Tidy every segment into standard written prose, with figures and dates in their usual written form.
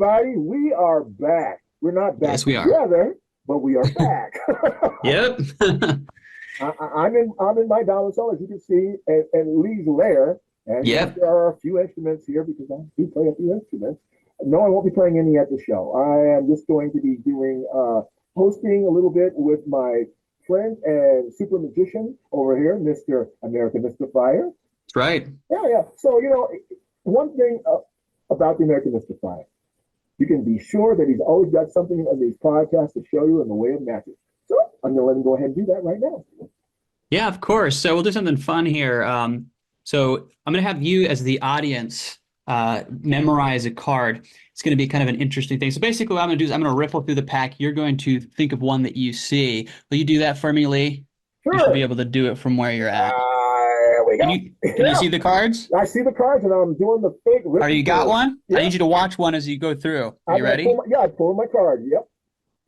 everybody. We are back. We're not back Yes, we are. together, but we are back. Yep. I'm in my domicile, as you can see, and Lee's lair. And yes, Yep. there are a few instruments here because I do play a few instruments. No, I won't be playing any at the show. I am just going to be doing hosting a little bit with my friend and super magician over here, Mr. American Mr. Fire. That's right. Yeah, yeah. So, one thing about the American Mr. Fire, you can be sure that he's always got something in these podcasts to show you in the way of magic. So I'm going to let him go ahead and do that right now. Yeah, of course. So we'll do something fun here. So I'm going to have you as the audience memorize a card. It's going to be kind of an interesting thing. So basically what I'm going to do is I'm going to riffle through the pack. You're going to think of one that you see. Will you do that for me, Lee? You should be Sure. able to do it from where you're at. There we Can go. you Yeah. see the cards? I see the cards and I'm doing the fake Are you got rip. one? I Yeah. need you to watch one as you go through. Are you ready? I pulled my card. Yep.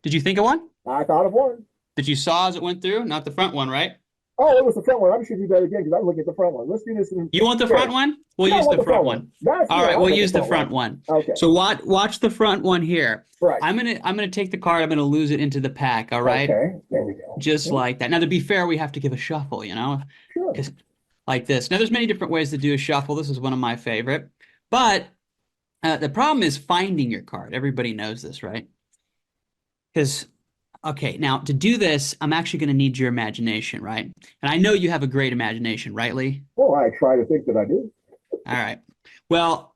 Did you think of one I thought of one. that you saw as it went through? Not the front one, right? Oh, it was the front one. I should do that again because I'm looking at the front one. Let's do this in You want the front first. one? We'll Yeah, I use want the the front front one. That's All yeah, right, I'll we'll take use the the front one. Okay. So watch the front one here. Right. I'm gonna take the card. I'm gonna lose it into the pack. All right, Okay. There we go. just Okay. like that. Now to be fair, we have to give a shuffle. Sure. Because like this. Now there's many different ways to do a shuffle. This is one of my favorite. But the problem is finding your card. Everybody knows this, right? Because okay, now to do this, I'm actually gonna need your imagination, right? And I know you have a great imagination, right, Lee? Well, I try to think that I do. All right. Well,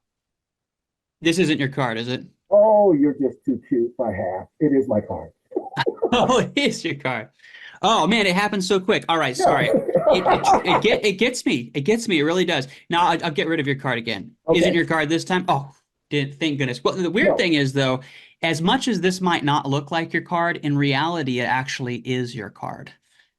this isn't your card, is it? Oh, you're just too cute by half. It is my card. Oh, it is your card. Oh man, it happened so quick. All right, Yeah. sorry. It gets me. It gets me. It really does. Now I'll get rid of your card again. Isn't Okay. your card this time? Oh, did thank goodness. Well, the weird No. thing is though, as much as this might not look like your card, in reality, it actually is your card,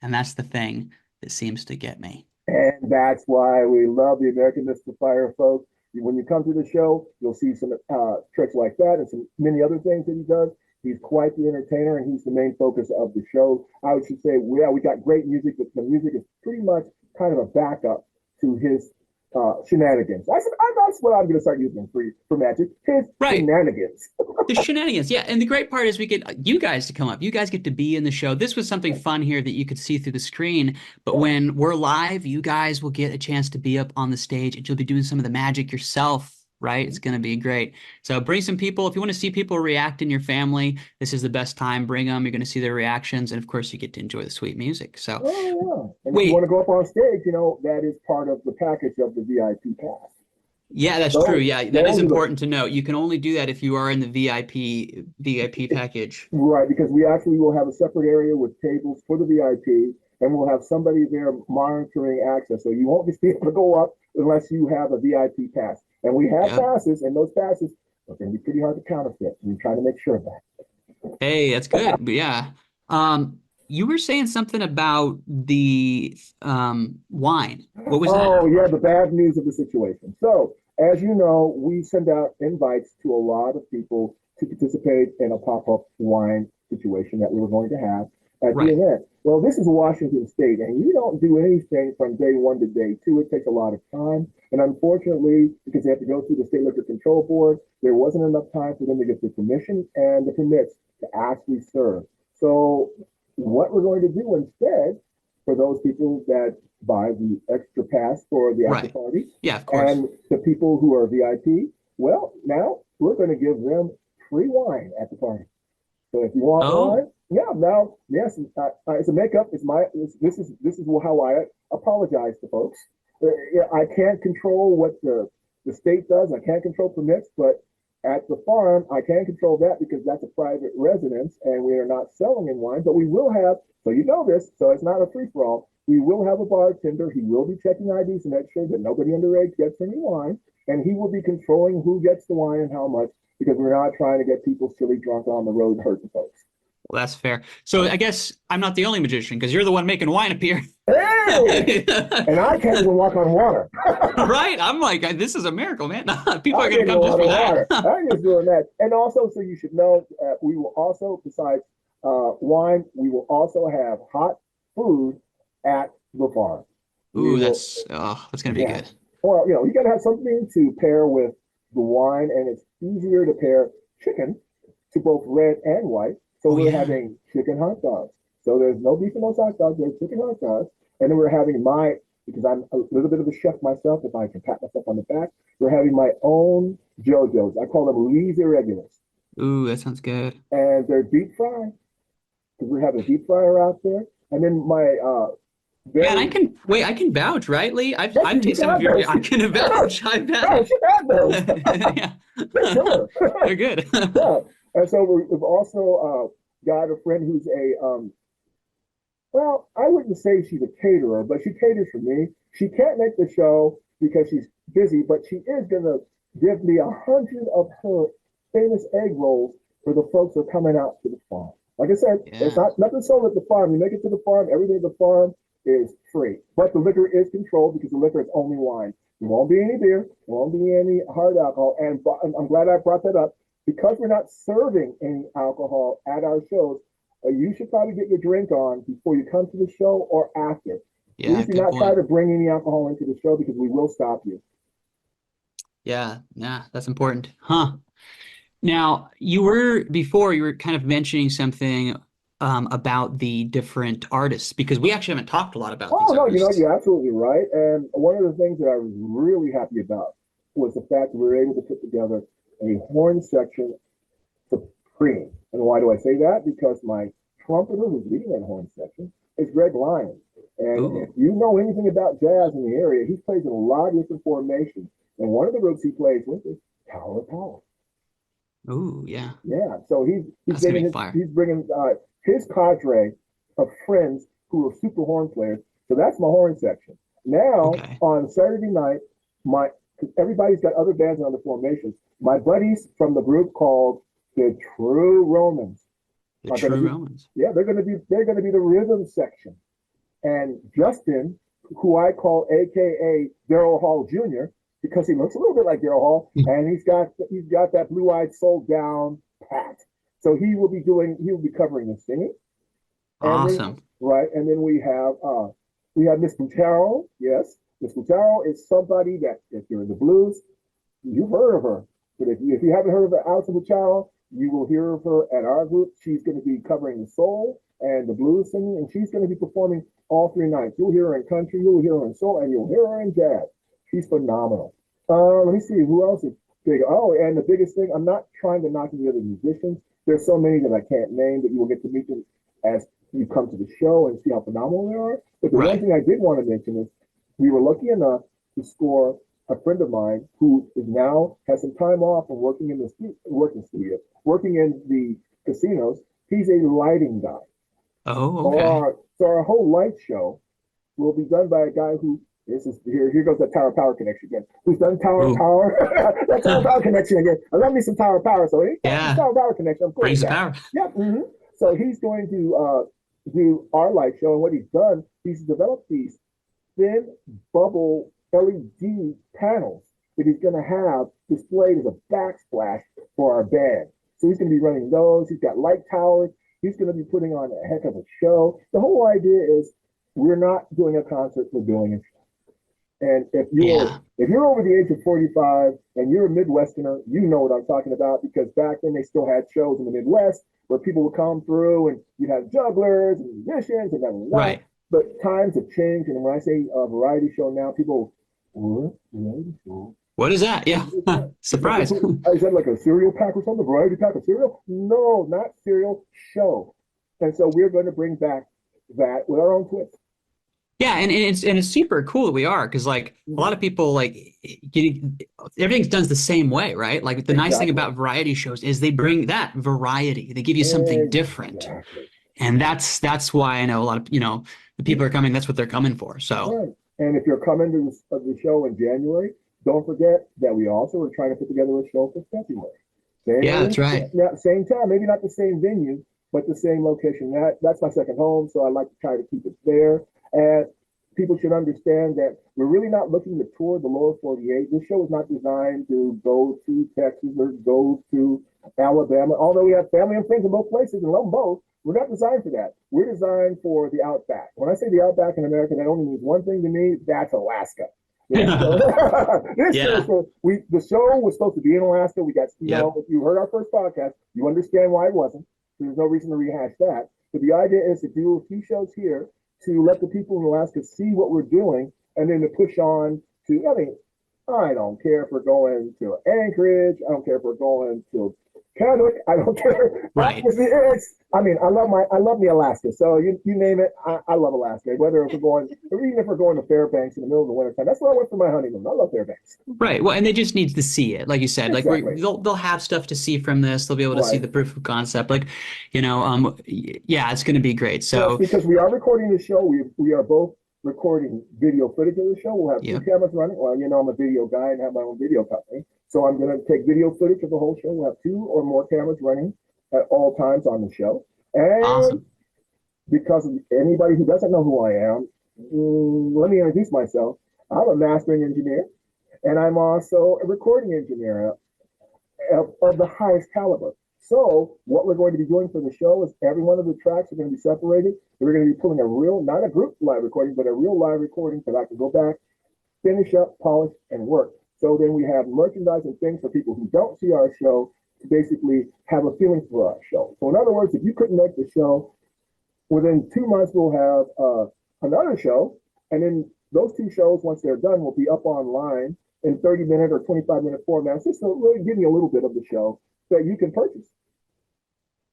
and that's the thing that seems to get me. And that's why we love the American Mr. Fire, folks. When you come to the show, you'll see some tricks like that and some many other things that he does. He's quite the entertainer, and he's the main focus of the show. I would say, yeah, we got great music, but the music is pretty much kind of a backup to his shenanigans. That's what I'm going to start using for magic. His Right. shenanigans. The shenanigans, yeah. And the great part is we get you guys to come up. You guys get to be in the show. This was something fun here that you could see through the screen. But when we're live, you guys will get a chance to be up on the stage and you'll be doing some of the magic yourself, right? It's going to be great. So bring some people. If you want to see people react in your family, this is the best time. Bring them. You're going to see their reactions. And of course, you get to enjoy the sweet music. So Oh, yeah. And if you want wait, to go up on stage, that is part of the package of the VIP pass. yeah, that's true. Those, Yeah, that is those are the important to note. You can only do that if you are in the VIP package. Right, because we actually will have a separate area with tables for the VIP, and we'll have somebody there monitoring access. So you won't just be able to go up unless you have a VIP pass. And we have Yep. passes, and those passes are going to be pretty hard to counterfeit. We try to make sure of that. Hey, that's good. But yeah. You were saying something about the wine. What was that? Oh, yeah, the bad news of the situation. So, as you know, we send out invites to a lot of people to participate in a pop-up wine situation that we were going to have at the Right. event. Well, this is Washington State, and you don't do anything from day one to day two. It takes a lot of time. And unfortunately, because they have to go through the State Liquor Control Board, there wasn't enough time for them to get the permission and the permits to actually serve. So, what we're going to do instead for those people that buy the extra pass for the after Right. party Yeah, of course. and the people who are VIP, well, now we're going to give them free wine at the party. So if you want Oh, wine, yeah, now, yes, it's a makeup. This is how I apologize to folks. Yeah, I can't control what the state does. I can't control permits, but at the farm, I can control that because that's a private residence and we are not selling in wine. But we will have, so you know this, so it's not a free for all. We will have a bartender. He will be checking IDs to make sure that nobody underage gets any wine, and he will be controlling who gets the wine and how much because we're not trying to get people silly drunk on the road hurting folks. well, that's fair. So I guess I'm not the only magician because you're the one making wine appear. Hey! And I can't even walk on water. Right? I'm like, this is a miracle, man. People are I going can't to even come just walk for on water. that. I'm just doing that. And also, so you should know, we will also, besides wine, we will also have hot food at the farm. We Ooh, will, that's going to be yeah. good. Well, you got to have something to pair with the wine, and it's easier to pair chicken to both red and white. So Oh we're yeah. having chicken hot dogs. So there's no beef and no hot dogs. There's chicken hot dogs, and then we're having because I'm a little bit of a chef myself. If I can pat myself on the back, we're having my own JoJo's. I call them Lee's Irregulars, Ooh, that sounds good. and they're deep fried because we have a deep fryer out there. And then my Man, I very can wait, I can vouch, right, Lee? yes, I've you tasted can some of have your those. I can Yes, vouch, I yes, bet. you have those. Yeah. They're killer. They're good. Yeah, and so we've also got a friend who's a well, I wouldn't say she's a caterer, but she caters for me. She can't make the show because she's busy, but she is gonna give me 100 of her famous egg rolls for the folks who are coming out to the farm. Like I said, it's Yeah. not nothing sold at the farm. You make it to the farm, everything at the farm is free. But the liquor is controlled because the liquor is only wine. There won't be any beer, there won't be any hard alcohol. And I'm glad I brought that up because we're not serving any alcohol at our shows. You should probably get your drink on before you come to the show or after. Yeah, Please do good not try point. to bring any alcohol into the show because we will stop you. Yeah, yeah, that's important. Huh. Now, you were kind of mentioning something about the different artists because we actually haven't talked a lot about Oh these no, artists. you're absolutely right. And one of the things that I was really happy about was the fact that we were able to put together a horn section supreme. And why do I say that? Because my trumpeter who's leading that horn section is Greg Lyons. And if Ooh, you know anything about jazz in the area, he plays in a lot of different formations. And one of the groups he plays with is Tower of Power. ooh, yeah. Yeah, so That's gonna be fire. he's bringing his cadre of friends who are super horn players. So that's my horn section. Now Okay. on Saturday night, my everybody's got other bands and other formations. My buddies from the group called the True Romans The are going to True be Romans. they're going to be the rhythm section. And Justin, who I call AKA Daryl Hall Jr., because he looks a little bit like Daryl Hall, and he's got that blue eyed soul down pat. So he will be covering the singing, and then Awesome. right, and then we have Miss Butaro. Yes, Miss Butaro is somebody that if you're in the blues, you've heard of her. But if you haven't heard of Alison Butaro, you will hear of her at our group. She's going to be covering the soul and the blues singing, and she's going to be performing all 3 nights. You'll hear her in country, you'll hear her in soul, and you'll hear her in jazz. She's phenomenal. Let me see who else is big. Oh, and the biggest thing, I'm not trying to knock any other musicians. There's so many that I can't name that you will get to meet them as you come to the show and see how phenomenal they are. But the one Right. thing I did want to mention is we were lucky enough to score a friend of mine who is now has some time off from working in the working in the casinos. He's a lighting guy. Oh, okay. So our whole light show will be done by a guy who this is here goes that Tower Power connection again. Who's done Tower Ooh. Power? That Tower Power connection again. I love me some Tower Power. So anytime there's Yeah. Tower Power connection, I'm cool with Brings the that. power. Yep. So he's going to do our light show, and what he's done, he's developed these thin bubble LED panels that he's going to have displayed as a backsplash for our band. So he's going to be running those. He's got light towers. He's going to be putting on a heck of a show. The whole idea is we're not doing a concert, we're doing a show. And Yeah. if you're over the age of 45 and you're a Midwesterner, you know what I'm talking about because back then they still had shows in the Midwest where people would come through and you'd have jugglers and musicians and blah. Right. But times have changed, and when I say a variety show now, people, what variety show? What is that? Yeah. What is that? Surprise. Is that like a cereal pack or something? A variety pack of cereal? No, not cereal. Show. And so we're going to bring back that with our own twist. Yeah, and it's super cool that we are because like a lot of people like getting everything's done the same way, right? Like the nice thing Exactly. about variety shows is they bring that variety. They give you something different. Exactly. And that's why I know a lot of, the people are coming, that's what they're coming for. So, Right. And if you're coming to the show in January, don't forget that we also are trying to put together a show for February. yeah, that's right. Same time, maybe not the same venue, but the same location. That's my second home, so I like to try to keep it there. And people should understand that we're really not looking to tour the lower 48. This show is not designed to go to Texas or go to Alabama, although we have family and friends in both places and love them both. We're not designed for that. We're designed for the outback. When I say the outback in America, that only means one thing to me, that's Alaska. Yeah, so this Yeah. show, so the show was supposed to be in Alaska. We got, Yep. if you heard our first podcast, you understand why it wasn't. There's no reason to rehash that. But the idea is to do a few shows here to let the people in Alaska see what we're doing, and then to push on to. I mean, I don't care if we're going to Anchorage. I don't care if we're going to Kennewick. I don't care. Right. I mean, I love me Alaska. So you name it, I love Alaska. Whether if we're going, or even if we're going to Fairbanks in the middle of the winter time, that's where I went for my honeymoon. I love Fairbanks. Right. Well, and they just need to see it, like you said. Like Exactly. they'll have stuff to see from this. They'll be able to see Right. the proof of concept. Like, yeah, it's going to be great. Yes, So, because we are recording the show. We are both recording video footage of the show. We'll have yeah. two cameras running. Well, I'm a video guy and have my own video company. So I'm going to take video footage of the whole show. We'll have two or more cameras running at all times on the show. And Awesome. because of anybody who doesn't know who I am, let me introduce myself. I'm a mastering engineer, and I'm also a recording engineer of the highest caliber. So what we're going to be doing for the show is every one of the tracks are going to be separated. We're going to be pulling a real, not a group live recording, but a real live recording that I can go back, finish up, polish, and work. So then we have merchandise and things for people who don't see our show to basically have a feeling for our show. So in other words, if you couldn't make the show, within 2 months we'll have another show, and then those two shows, once they're done, will be up online in 30-minute or 25-minute formats, just to really give you a little bit of the show that you can purchase.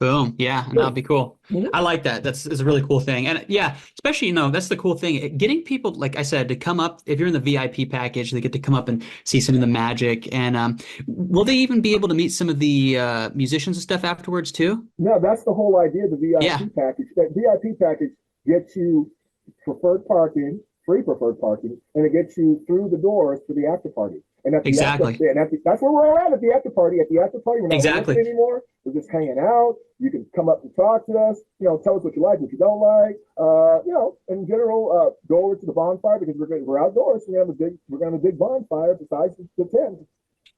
Boom. Yeah, and that'll be cool. Mhm. I like that. That's a really cool thing. And yeah, especially, that's the cool thing. Getting people, like I said, to come up, if you're in the VIP package, they get to come up and see some of the magic. And will they even be able to meet some of the musicians and stuff afterwards too? No, that's the whole idea of the Yeah, VIP package. That VIP package gets you preferred parking, free preferred parking, and it gets you through the doors to the after party. And at the exactly. that's where we're at the after party. At the after party, we're not Exactly. working anymore. We're just hanging out. You can come up and talk to us. Tell us what you like, what you don't like. In general, go over to the bonfire because we're outdoors. We're gonna have a big bonfire besides the tent.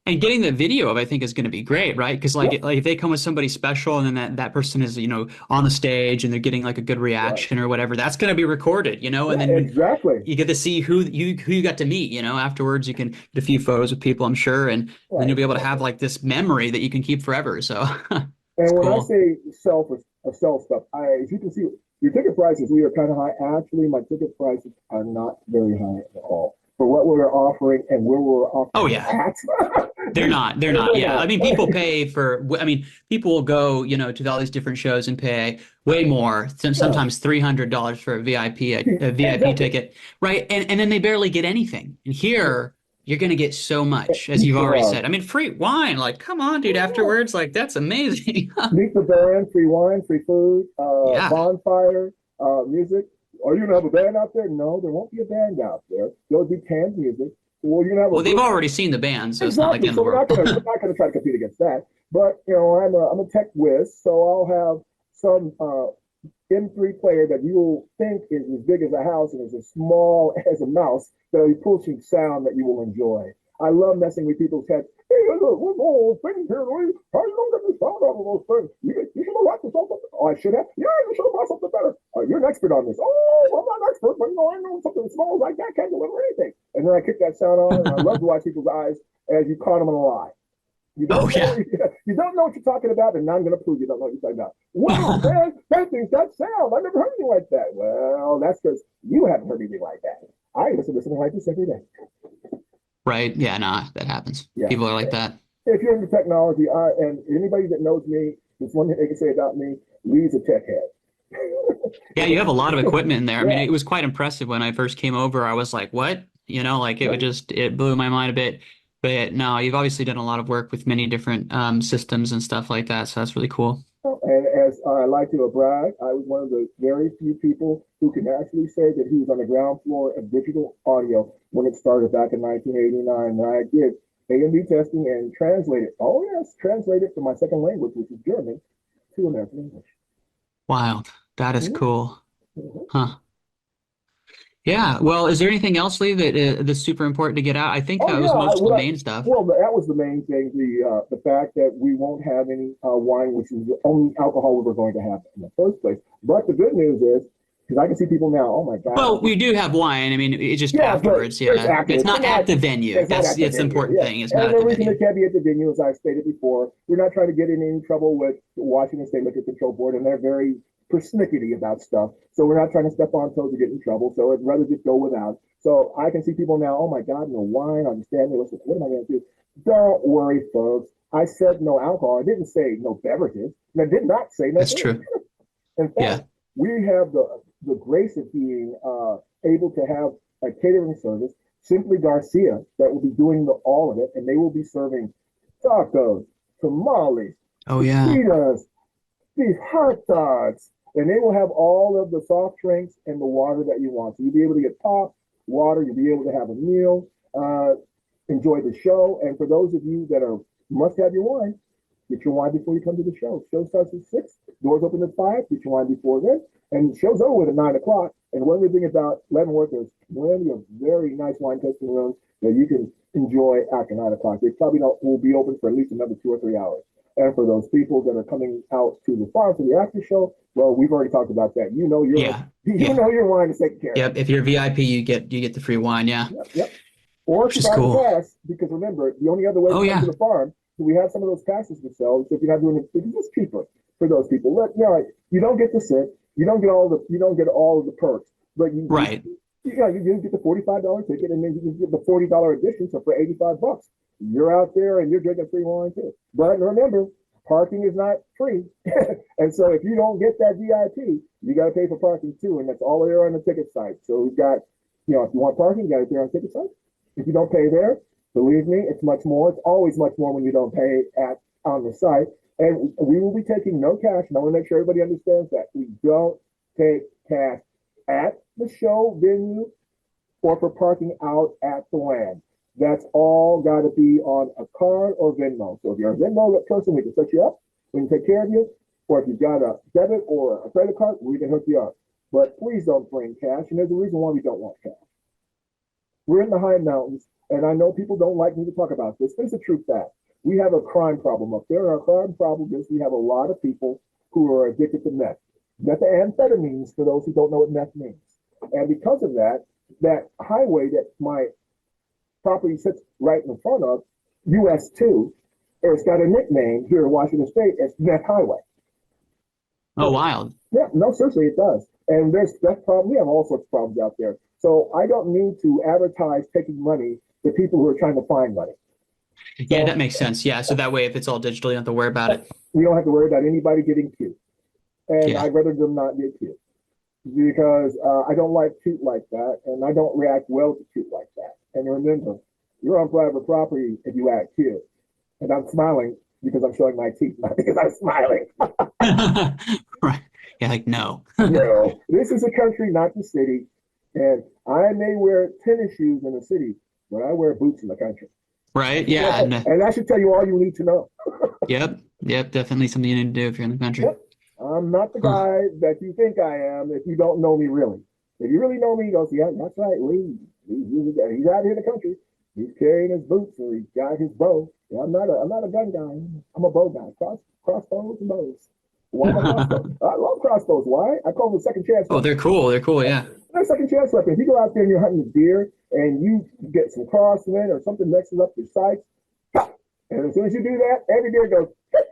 And getting the video of, I think, is going to be great, right? Because like if they come with somebody special and then that person is, on the stage and they're getting like a good reaction or whatever, that's going to be recorded, and then exactly. you get to see who you got to meet, afterwards you can get a few photos of people, I'm sure, and then you'll be able to have like this memory that you can keep forever. So and when cool. I say sell stuff, as you can see, your ticket prices, we are kind of high. Actually, my ticket prices are not very high at all for what we're offering and where we're offering. Oh yeah. They're not. Yeah. I mean, people pay people will go, to all these different shows and pay way more, sometimes $300 for a VIP ticket. Right. And then they barely get anything. And here you're going to get so much, as you've already said. I mean, free wine, like, come on, dude, afterwards, like, that's amazing. Meet the band, free wine, free food, Yeah. bonfire, music. Are you going to have a band out there? No, there won't be a band out there. There'll be canned music. Well, you're gonna have they've already seen the band, so it's not like the end so of the world. we're not gonna try to compete against that. But I'm a tech whiz, so I'll have some M3 player that you will think is as big as a house and is as small as a mouse that'll pull some sound that you will enjoy. I love messing with people's heads. Hey, look, we're all things here, Louis. How you don't get the sound out of those things? You should have watched something. Oh, I should have. Yeah, you should have bought something better. You're an expert on this. Oh, I'm not an expert, but I know something small like that can't deliver anything. And then I kick that sound on, and I love to watch people's eyes as you caught them in a lie. You don't know what you're talking about, and now I'm going to prove you don't know what you're talking about. Wow, man, that thing's got sound. I've never heard anything like that. Well, that's because you haven't heard anything like that. I listen to something like this every day. Right. Yeah, no, that happens. Yeah. People are like that. If you're into technology, and anybody that knows me, there's one thing they can say about me, Lee's a tech head. Yeah, you have a lot of equipment in there. I mean, it was quite impressive when I first came over. I was like, what? It blew my mind a bit. But no, you've obviously done a lot of work with many different systems and stuff like that. So that's really cool. And as I like to brag, I was one of the very few people who can actually say that he was on the ground floor of digital audio when it started back in 1989. And I did A&B testing and translated. Oh, yes, translated from my second language, which is German, to American English. Wow, that is cool. Huh. Yeah. Well, is there anything else, Lee, that's super important to get out? I think that was most of the main stuff. Well, that was the main thing. The fact that we won't have any wine, which is the only alcohol we were going to have in the first place. But the good news is Because I can see people now, oh my Well, God. we do have wine. I mean, it's just Yeah, but afterwards. it's Yeah, active. it's not at the venue. It's not That's at the the venue. important Yeah. thing. It's not And at the the reason it venue. can't be at the venue, as I stated before, we're not trying to get in any trouble with Washington State Liquor Control Board, and they're very persnickety about stuff. So we're not trying to step on toes or get in trouble. So I'd rather just go without. So I can see people now, oh my God, no wine. I'm standing. Listen, what am I going to do? Don't worry, folks. I said no alcohol. I didn't say no beverages. And I did not say no That's food. true. In Yeah. fact, we have the grace of being able to have a catering service, Simply Garcia, that will be doing all of it, and they will be serving tacos, tamales, Oh yeah. fajitas, these hot dogs, and they will have all of the soft drinks and the water that you want. So you'll be able to get pop, water. You'll be able to have a meal, enjoy the show, and for those of you that are must have your wine, get your wine before you come to the show. Show starts at 6. Doors open at 5. Get your wine before then. And the show's over with at 9 o'clock. And one good thing about Leavenworth, there's plenty of very nice wine tasting rooms that you can enjoy after 9 o'clock. They probably don't, will be open for at least another 2 or 3 hours. And for those people that are coming out to the farm for the after show, well, we've already talked about that. You know your Yeah. you Yeah. know your wine is taken care of. Yep. If you're VIP, you get the free wine. Yeah. Yep. Or if Which you is buy the cool. pass, because remember, the only other way Oh to come yeah. to the farm, so we have some of those passes to sell. So if you're not doing it, it's just cheaper for those people. You don't get to sit, you don't get all of the perks, but Right. you get the $45 ticket, and then you can get the $40 addition. So for $85, you're out there and you're drinking free wine too. But remember, parking is not free, and so if you don't get that VIP, you got to pay for parking too, and that's all there on the ticket site. So we've got, if you want parking, you got to pay on the ticket site. If you don't pay there, believe me, it's much more. It's always much more when you don't pay on the site. And we will be taking no cash. And I want to make sure everybody understands that. We don't take cash at the show venue or for parking out at the land. That's all got to be on a card or Venmo. So if you're a Venmo person, we can set you up. We can take care of you. Or if you've got a debit or a credit card, we can hook you up. But please don't bring cash. And there's a reason why we don't want cash. We're in the high mountains, and I know people don't like me to talk about this, but it's a true fact. We have a crime problem up there. Our crime problem is we have a lot of people who are addicted to meth. Methamphetamines, for those who don't know what meth means. And because of that, that highway that my property sits right in front of, US 2, it's got a nickname here in Washington State as Meth Highway. Oh, wild. Yeah, no, seriously, it does. And there's that problem. We have all sorts of problems out there. So I don't need to advertise taking money to people who are trying to find money. Yeah, that makes sense. Yeah. So that way, if it's all digital, you don't have to worry about it. We don't have to worry about anybody getting cute. And Yeah. I'd rather them not get cute because I don't like cute like that. And I don't react well to cute like that. And remember, you're on private property if you act cute. And I'm smiling because I'm showing my teeth, not because I'm smiling. Right. Yeah, like no. No, this is a country, not the city. And I may wear tennis shoes in the city, but I wear boots in the country. Right. Yeah. And that should tell you all you need to know. Yep. Yep. Definitely something you need to do if you're in the country. Yep. I'm not the Huh. guy that you think I am if you don't know me really. If you really know me, you go, yeah, that's right, Lee. He's out here in the country. He's carrying his boots or he's got his bow. Yeah, I'm not a gun guy. I'm a bow guy. Crossbows and bows. Why am I crossbows? I love crossbows. Why? I call them second chance. Oh, they're cool. They're cool. Yeah. They're second chance weapon. If you go out there and you're hunting a deer and you get some crosswind or something messes up your sights, and as soon as you do that, every deer goes,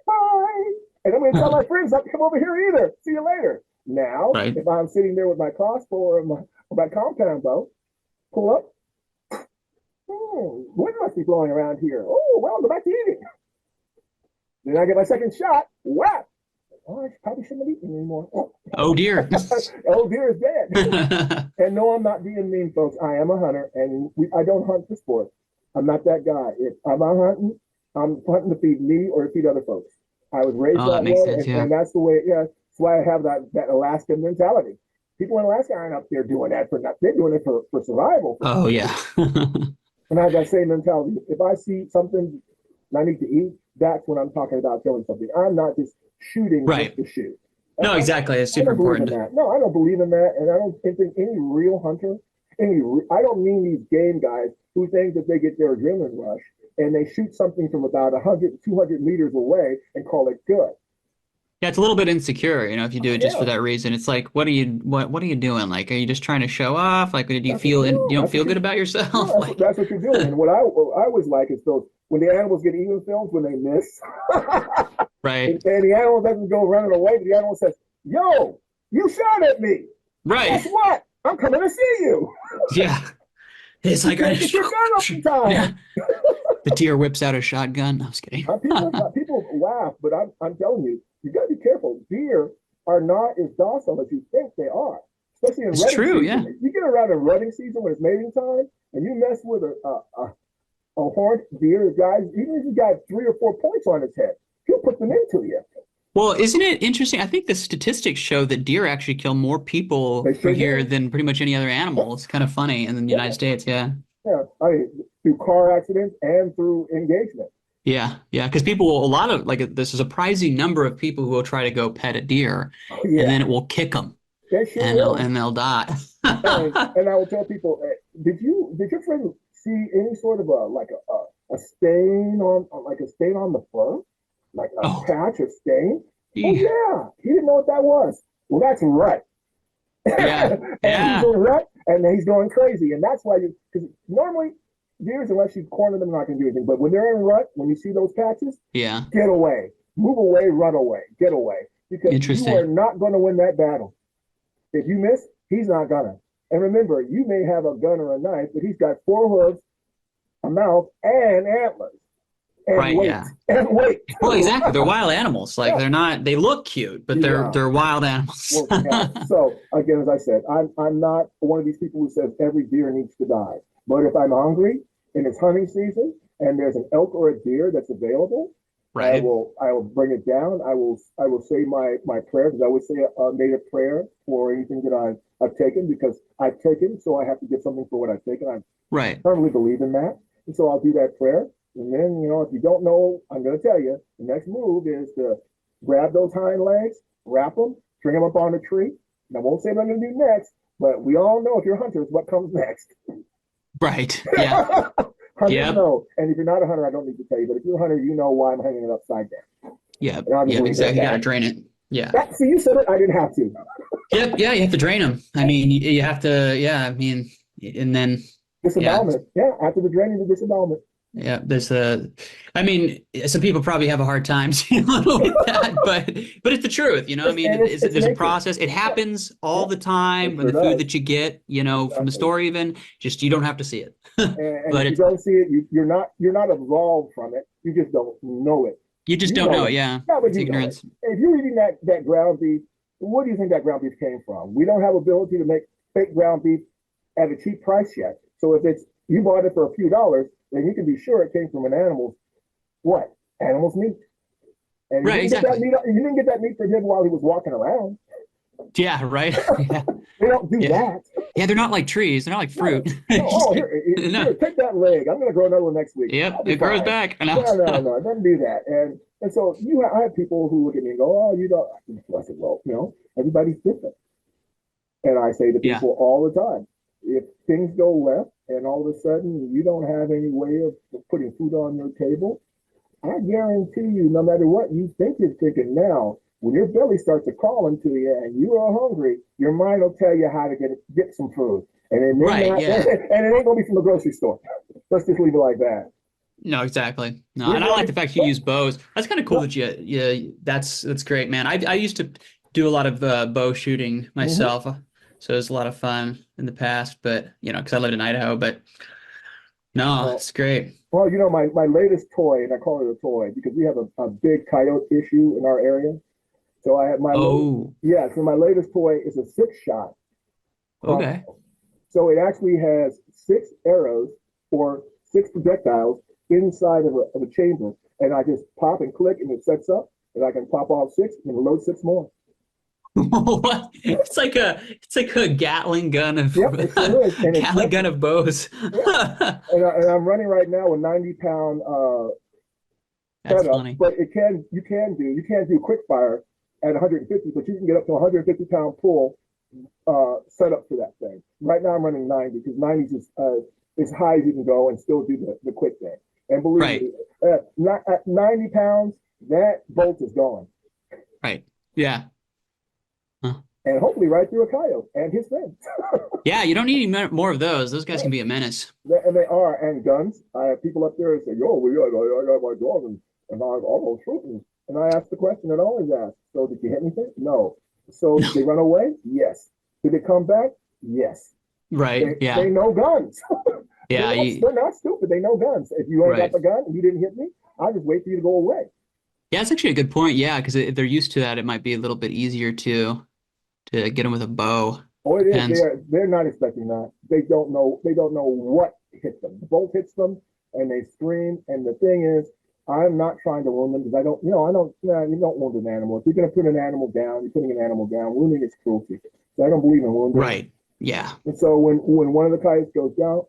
hi. And I'm going to tell my friends not to come over here either. See you later. Now, Right. if I'm sitting there with my crossbow or my compound bow, pull up. Wind must be blowing around here. Oh, well, go back to eating. Then I get my second shot. Whap! Oh, I probably shouldn't have eaten anymore. Oh dear. Oh, deer is dead. And no, I'm not being mean, folks. I am a hunter, and I don't hunt for sport. I'm not that guy. If I'm out hunting, I'm hunting to feed me or to feed other folks. I was raised Oh, that that makes way, sense, yeah. and that's the way. Yeah, that's why I have that Alaskan mentality. People in Alaska aren't up there doing that for nothing. They're doing it for survival. Oh yeah. And I have that same mentality. If I see something and I need to eat, that's when I'm talking about killing something. I'm not just shooting Right. just to shoot. No, exactly. It's super I don't believe in important. that. No, I don't believe in that, and I don't think any real hunter, I don't mean these game guys who think that they get their adrenaline rush and they shoot something from about 100, 200 meters away and call it good. Yeah, it's a little bit insecure, if you do it just for Yeah, that reason. It's like, what are you doing? Like, are you just trying to show off? Like, do you that's what feel you're and doing. you don't That's what feel you good about no, yourself? Like, that's what you're doing. And what I always like is those when the animals get even films when they miss, right, and the animal doesn't go running away, but the animal says, "Yo, you shot at me. right. Guess what? I'm coming to see you. Yeah. It's You like, can't get your gun up in time." yeah. The deer whips out a shotgun. No, I was kidding. People laugh, but I'm telling you, you got to be careful. Deer are not as docile as you think they are, especially in It's rutting true, yeah. season. You get around in rutting season when it's mating time, and you mess with a horned deer, guys, even if you got 3 or 4 points on his head, he'll put them into you. Well, isn't it interesting? I think the statistics show that deer actually kill more people They for sure here do. than pretty much any other animal. It's kind of funny in the United Yeah, States, yeah. yeah. I mean, through car accidents and through engagement. Yeah, yeah, because a lot of like there's a surprising number of people who will try to go pet a deer, Oh, and yeah, then it will kick them, they sure and will. they'll die. And I will tell people, did your friend see any sort of a stain like a stain on the fur, like a Oh, patch of stain? Oh yeah, yeah, he didn't know what that was. Well, that's rut, yeah, and he's yeah, in rut, and he's going crazy, and that's why because normally deers, unless you corner them, are not going to do anything. But when they're in rut, when you see those patches, yeah. get away, move away, run away, get away, because you are Interesting. not going to win that battle. If you miss, he's not gonna. And remember, you may have a gun or a knife, but he's got 4 hooves, a mouth, and antlers, and Right, weight, yeah. and weight Well, too. exactly. They're wild animals. Like Yeah, they're not. They look cute, but they're yeah. they're wild animals. Well, yeah. So again, as I said, I'm not one of these people who says every deer needs to die. But if I'm hungry and it's hunting season and there's an elk or a deer that's available, Right, I will bring it down. I will say my prayer because I would say a native prayer for anything that I've taken because I've taken, so I have to give something for what I've taken. I right. firmly believe in that, and so I'll do that prayer. And then if you don't know, I'm going to tell you. The next move is to grab those hind legs, wrap them, string them up on a tree. And I won't say what I'm going to do next, but we all know if you're hunters what comes next. Right. Yeah. Hunters Yep. know, and if you're not a hunter, I don't need to tell you. But if you're a hunter, you know why I'm hanging it upside down. Yep. And I'll just Yep. leave it at Exactly. You gotta that. drain it. Yeah. See, you said it. I didn't have to. Yep. Yeah. You have to drain them. I mean, you have to. Yeah. I mean, and then yeah. Disembowelment. Yeah, after the draining, the disembowelment. Yeah, I mean, some people probably have a hard time with that, but it's the truth, I mean, It's there's a nature. process. It Yeah, happens all yeah, the time it when sure the food does. that you get, from the Exactly. store even, just you don't have to see it. And But if you it's don't see it, you're not absolved from it. You just don't know it. you just You don't know know it. it. Yeah, Yeah, but it's you know it. ignorance. If you're eating that ground beef, where do you think that ground beef came from? We don't have ability to make fake ground beef at a cheap price yet. So if it's you bought it for a few dollars, then you can be sure it came from an animal's what? Animal's meat. And Right, exactly. you didn't get that meat from him while he was walking around. Yeah, right. Yeah, They don't do yeah, that. yeah. They're not like trees. They're not like No, fruit. no. Just Oh, like, no. take that leg. I'm going to grow another one next week. Yep, I'll be it grows fine. back. No. No, no, no. It doesn't do that. And so I have people who look at me and go, "Oh, you don't." I said, "Well, everybody's different." And I say to Yeah, people all the time, if things go left and all of a sudden you don't have any way of putting food on your table, I guarantee you, no matter what you think you're thinking now, when your belly starts to crawl into you and you are hungry, your mind will tell you how to get some food. And it may right. not, Yeah. and it ain't gonna be from the grocery store. Let's just leave it like that. No, exactly. No, You're and I like ready? the fact you use bows. That's kind of cool that that's great, man. I used to do a lot of bow shooting Mm-hmm. myself, so it was a lot of fun in the past. But because I lived in Idaho. But no, Well, it's great. well, my latest toy, and I call it a toy because we have a big coyote issue in our area. So I have Oh, yeah. So my latest toy is a 6-shot okay. crossbow. So it actually has 6 arrows or 6 projectiles inside of a chamber, and I just pop and click, and it sets up, and I can pop off 6 and load 6 more. What? It's like a Gatling gun of Yep, it sure is, and it's Gatling gun nothing. of bows. Yeah, and I'm running right now a 90 pound That's setup, funny. but you can do quick fire at 150, but you can get up to 150 pound pull setup for that thing. Right now I'm running 90 because 90 is as high as you can go and still do the quick thing. And believe Right, me, not at 90 pounds, that bolt is gone. right. Yeah. Huh. and hopefully right through a coyote and his friends. Yeah, you don't need any more of those. Those guys can Right. be a menace. And they are, and guns. I have people up there that say, "Yo, I got my dog, and I almost shooting." And I ask the question that I always ask: "So did you hit anything?" No. So did they run away? Yes. Did they come back? Yes. Right. They Yeah. know guns. Yeah. They're not stupid. They know guns. If you ain't got Right. the gun and you didn't hit me, I'll just wait for you to go away. Yeah, that's actually a good point. Yeah, because if they're used to that, it might be a little bit easier to get them with a bow. Oh, it is. Depends. They're not expecting that. They don't know. They don't know what hit them. The bolt hits them, and they scream. And the thing is, I'm not trying to wound them because I don't. I don't. Nah, you don't wound an animal. If you're going to put an animal down, you're putting an animal down. Wounding is cruelty. So I don't believe in wounding. Right. Yeah. And so when one of the coyotes goes down,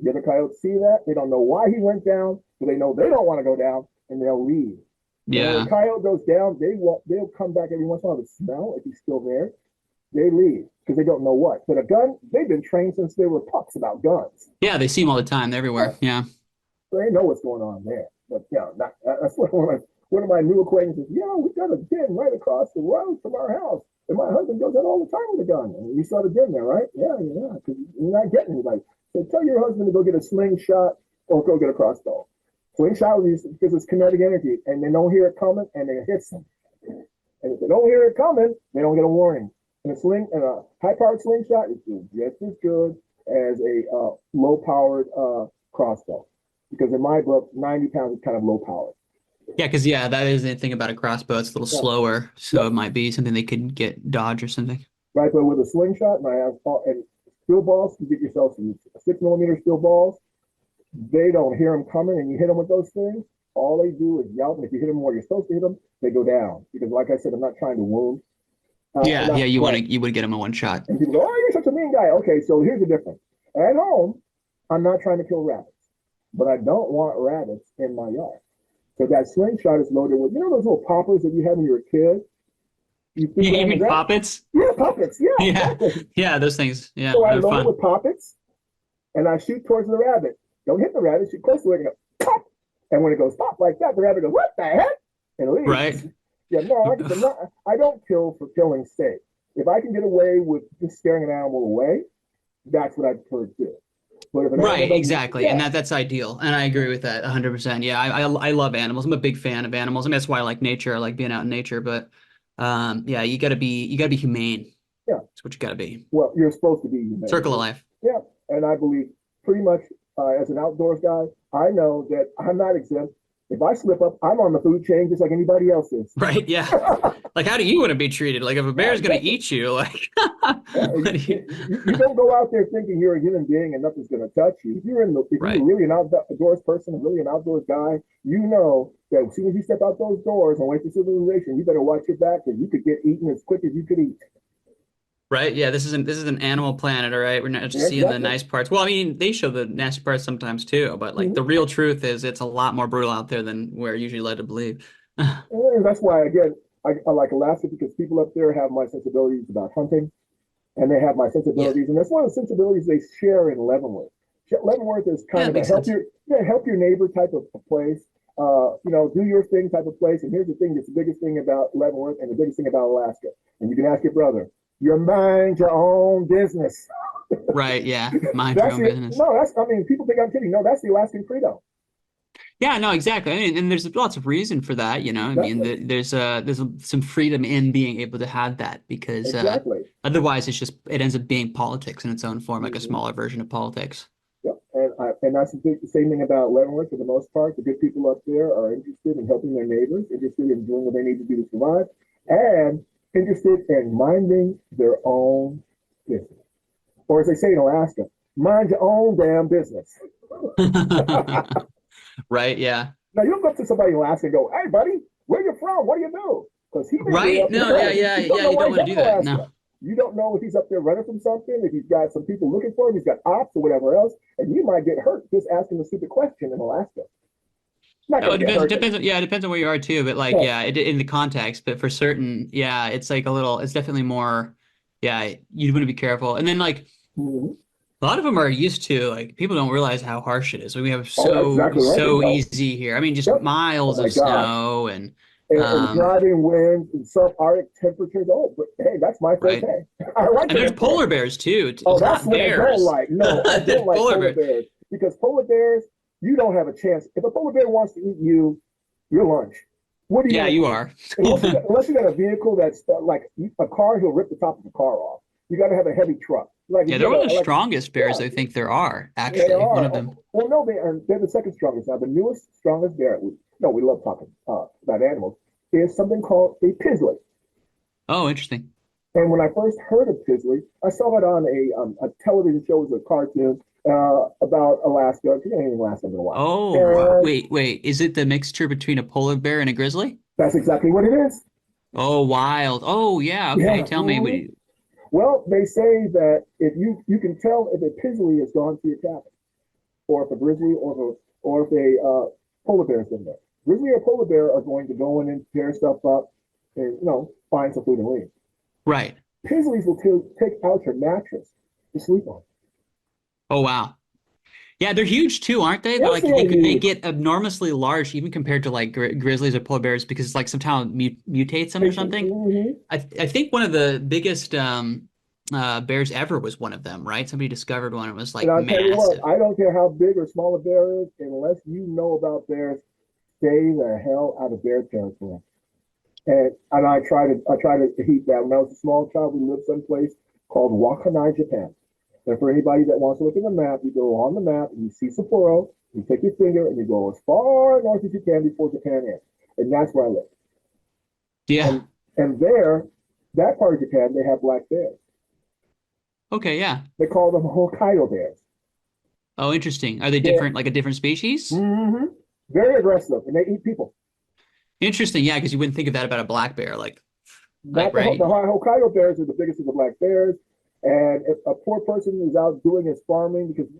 the other coyotes see that. They don't know why he went down, but they know they don't want to go down, and they'll leave. And when a Yeah. coyote goes down, they won't. They'll come back every once in a while to smell if he's still there. They leave because they don't know what. But a gun, they've been trained since they were pups about guns. Yeah, they see them all the time. They're everywhere. Yeah. So they know what's going on there. But that's one of my new acquaintances. Yeah, we got a den right across the road from our house. And my husband goes out all the time with a gun. And you saw the den there, right? Yeah, because you're not getting anybody. So tell your husband to go get a slingshot or go get a crossbow. Slingshot is because it's kinetic energy, and they don't hear it coming, and it hits them. And if they don't hear it coming, they don't get a warning. And a high-powered slingshot is just as good as a low-powered crossbow, because in my book, 90 pounds is kind of low-powered. Yeah, because that is the thing about a crossbow. It's a little Yeah. slower, so Yep. it might be something they could get dodge or something. Right, but with a slingshot, and steel balls, you get yourself some 6 millimeter steel balls. They don't hear them coming, and you hit them with those things. All they do is yelp, and if you hit them where you're supposed to hit them, they go down. Because, like I said, I'm not trying to wound. Yeah, yeah, Right. you would get them in one shot. And people go, "Oh, you're such a mean guy." Okay, so here's the difference. At home, I'm not trying to kill rabbits, but I don't want rabbits in my yard. So that slingshot is loaded with, those little poppers that you had when you were a kid? You threw You them on the mean ground? poppets? Yeah, poppets. Yeah, Yeah, exactly. yeah, those things. Yeah, So I they're load it fun. with poppets, and I shoot towards the rabbit. Don't hit the rabbit. Shoot close to it and go pop. And when it goes pop like that, the rabbit goes, "What the heck?" And Right. leaves. Yeah, no, I don't kill for killing's sake. If I can get away with just scaring an animal away, that's what I prefer to do. But if an animal Right, doesn't, exactly. And yeah, that's ideal. And I agree with that 100%. Yeah, I love animals. I'm a big fan of animals. I mean, that's why I like nature. I like being out in nature, but yeah, you gotta be humane. yeah. That's what you gotta be. Well, you're supposed to be humane. Circle of life. Yeah, and I believe pretty much as an outdoors guy, I know that I'm not exempt. If I slip up, I'm on the food chain just like anybody else is. Right, yeah. Like how do you want to be treated? Like if a Yeah, bear's gonna exactly. eat you, like Yeah, what do you you don't go out there thinking you're a human being and nothing's going to touch you. If Right. you're really an outdoors person, really an outdoors guy, you know that as soon as you step out those doors and wait for civilization, you better watch your back because you could get eaten as quick as you could eat. Right? Yeah, this is an animal planet, all right? We're not just Yeah, seeing the exactly. nice parts. Well, I mean, they show the nasty parts sometimes too, but like Mhm. the real truth is it's a lot more brutal out there than we're usually led to believe. And that's why, again, I like Alaska because people up there have my sensibilities about hunting, and they have my Yeah. sensibilities, and that's one of the sensibilities they share in Leavenworth. Leavenworth is Yeah, kind it of a makes sense. help your neighbor type of place. Do your thing type of place. And here's the thing: that's the biggest thing about Leavenworth, and the biggest thing about Alaska. And you can ask your brother. You mind your own business. Right, yeah. Mind your That's own it. business. No, that's. I mean, people think I'm kidding. No, that's the Alaskan credo. Yeah, no, exactly. I mean, and there's lots of reason for that, you know. I mean, Exactly. there's some freedom in being able to have that because Exactly. otherwise it ends up being politics in its own form, like a Mm-hmm. smaller version of politics. Yep. And that's the same thing about Leavenworth for the most part. The good people up there are interested in helping their neighbors, interested in doing what they need to do to survive, and interested in minding their own business. Or as they say in Alaska, mind your own damn business. Right, yeah. Now, you don't go up to somebody in Alaska and go, "Hey, buddy, where you from? What do you do?" Because he may be Right? up No, yeah, there. yeah, You don't yeah, know you why don't he's want up to in do that. Alaska. No. You don't know if he's up there running from something, if he's got some people looking for him, he's got ops or whatever else, and you might get hurt just asking a stupid question in Alaska. Not No, going it to get depends. hurt. Depends. Yeah, it depends on where you are too. But like, Yeah. yeah, in the context. But for certain, yeah, it's like a little. It's definitely more. Yeah, you want to be careful. And then like Mhm. a lot of them are used to like people don't realize how harsh it is. Like, we have Oh, that's exactly right. They so don't. easy here. I mean, just Yep. Oh miles my of gosh. snow and and driving winds and sub-Arctic temperatures. Oh, but hey, that's my Right. forte. I like And there's it. polar bears too. Oh, It's that's not what I don't bears. like. No, I There's don't like polar polar bears. bears because polar bears, you don't have a chance. If a polar bear wants to eat you, your lunch. What are you Yeah, going to you do? are. Unless you got a vehicle that's like a car, he'll rip the top of the car off. You got to have a heavy truck. Like if Yeah, you they're got one of the like strongest bears yeah, I think there are, they actually. One are. of them. Well, no, they're the second strongest now. The newest, strongest bear. We love talking about animals. Is something called a pizzly. Oh, interesting. And when I first heard of pizzly, I saw it on a television show, it was a cartoon about Alaska. I ain't Alaska in a while. Oh, wow. And Wait. Is it the mixture between a polar bear and a grizzly? that's exactly what it is. Oh, wild. Oh, yeah. Okay. Yeah. Tell me. Well, they say that if you can tell if a pizzly has gone to your cabin, or if a grizzly or if a polar bear is in there. Grizzly or polar bear are going to go in and tear stuff up and find some food and leave. Right. Pizzlies will take out your mattress to sleep on. Oh, wow. Yeah, they're huge too, aren't they? They're Yes, like they are they huge. get enormously large, even compared to like grizzlies or polar bears, because like somehow mutates them or something. Mm-hmm. I think one of the biggest bears ever was one of them, right? Somebody discovered one. It was And like I'll tell you what, massive. I don't care how big or small a bear is, unless you know about bears, stay the hell out of bear territory. And I try to heat that. When I was a small child, we lived someplace called Wakanai, Japan. And for anybody that wants to look at the map, you go on the map and you see Sapporo, you take your finger and you go as far north as you can before Japan ends. And that's where I live. Yeah. And there, that part of Japan, they have black bears. Okay, yeah. They call them Hokkaido bears. Oh, interesting. Are they They're different, like a different species? mm-hmm, very aggressive and they eat people. Interesting, yeah, because you wouldn't think of that about a black bear, like Not the right? Hokkaido bears are the biggest of the black bears. And if a poor person is out doing his farming, because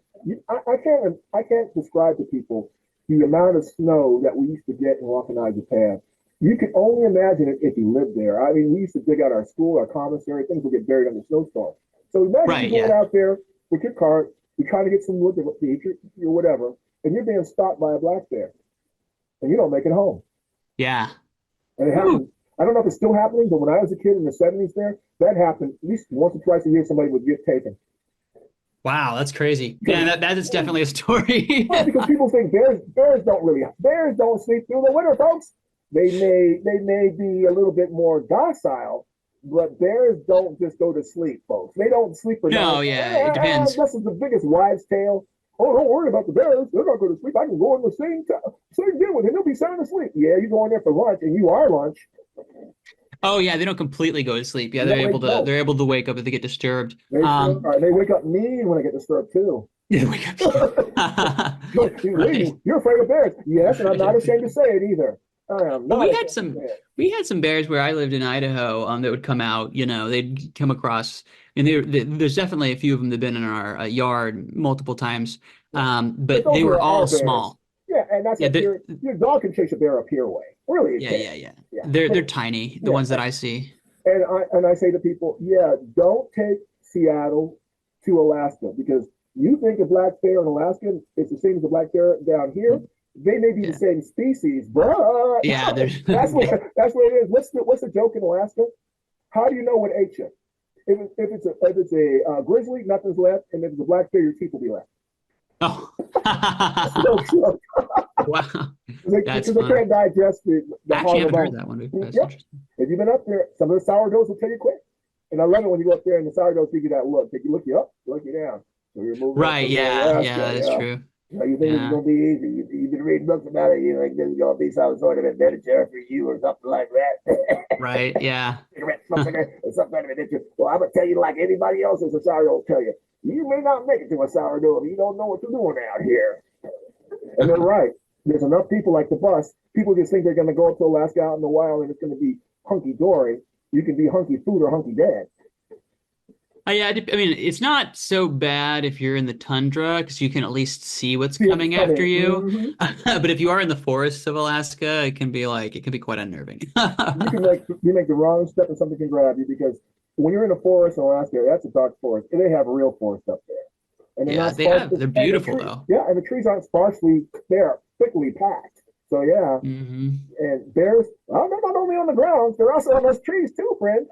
I can't describe to people the amount of snow that we used to get in Wakkanai, Japan. You can only imagine it if you lived there. I mean, we used to dig out our school, our commissary, things would get buried under snowstorms. So imagine you Right, going yeah. out there with your cart, you're trying to get some wood to eat or whatever, and you're being stopped by a black bear, and you don't make it home. Yeah. And it Whew. happened. I don't know if it's still happening, but when I was a kid in the 70s there, that happened at least once or twice a year, somebody would get taken. Wow, that's crazy. Because, Yeah, that is definitely a story. well, because people think bears don't sleep through the winter, folks. They may be a little bit more docile, but bears don't just go to sleep, folks. They don't sleep for No, nine. yeah, it depends. This is the biggest wives' tale. Oh, don't worry about the bears. They're not going to sleep. I can go in the same day with them. They'll be sound asleep. Yeah, you go in there for lunch, and you are lunch. Oh yeah, they don't completely go to sleep. Yeah, No, they they're don't. able to wake up if they get disturbed. They sure are. They wake up mean when I get disturbed too. They wake up you. Right. You're afraid of bears. Yes, and I'm not ashamed to say it either. I am Well, not ashamed to say it. we had some bears where I lived in Idaho, that would come out, they'd come across, and there's definitely a few of them that have been in our yard multiple times. Yeah. But But those they were are all our bears. small. Yeah, and that's Yeah, what your dog can chase a bear up here way. Really, it can. yeah. Yeah, They're but tiny, the yeah, ones that I see. and I say to people, yeah, don't take Seattle to Alaska because you think a black bear in Alaska is the same as a black bear down here. They may be the Yeah. same species, but Yeah, there's that's what it is. What's the joke in Alaska? How do you know what ate you? If it's a grizzly, nothing's left, and if it's a black bear, your teeth will be left. Oh. That's no joke. Wow. That's Because they fun. can't digest the I actually hard haven't heard bone. that one before. That's Yep. interesting. If you've been up there, some of the sourdoughs will tell you quick. And I love it when you go up there and the sourdoughs give you that look. They look you up, look you down. So you're moving up Right, from yeah, Alaska, that is yeah. true. You think this is Yeah. gonna be easy? You've been reading books about it. You think this is gonna be some sort of adventure for you or something like that. Right, yeah. Cigarette smoking or some kind of adventure. Well, I'm gonna tell you like anybody else as a sourdough will tell you. You may not make it to a sourdough if you don't know what you're doing out here. And they're right. There's enough people like the bus. People just think they're going to go up to Alaska out in the wild and it's going to be hunky dory. You can be hunky food or hunky dead. Yeah, I mean, it's not so bad if you're in the tundra because you can at least see what's See what's coming after coming. you. Mm-hmm. But if you are in the forests of Alaska, it can be quite unnerving. You make the wrong step and something can grab you because when you're in a forest in Alaska, that's a dark forest. And they have real forest up there. And they're Yeah, not sparsely. they're beautiful though. Yeah, and the trees aren't sparsely. They're thickly packed. So yeah, Hmm. and bears, oh, they're not only on the ground, they're also on those trees too, friend.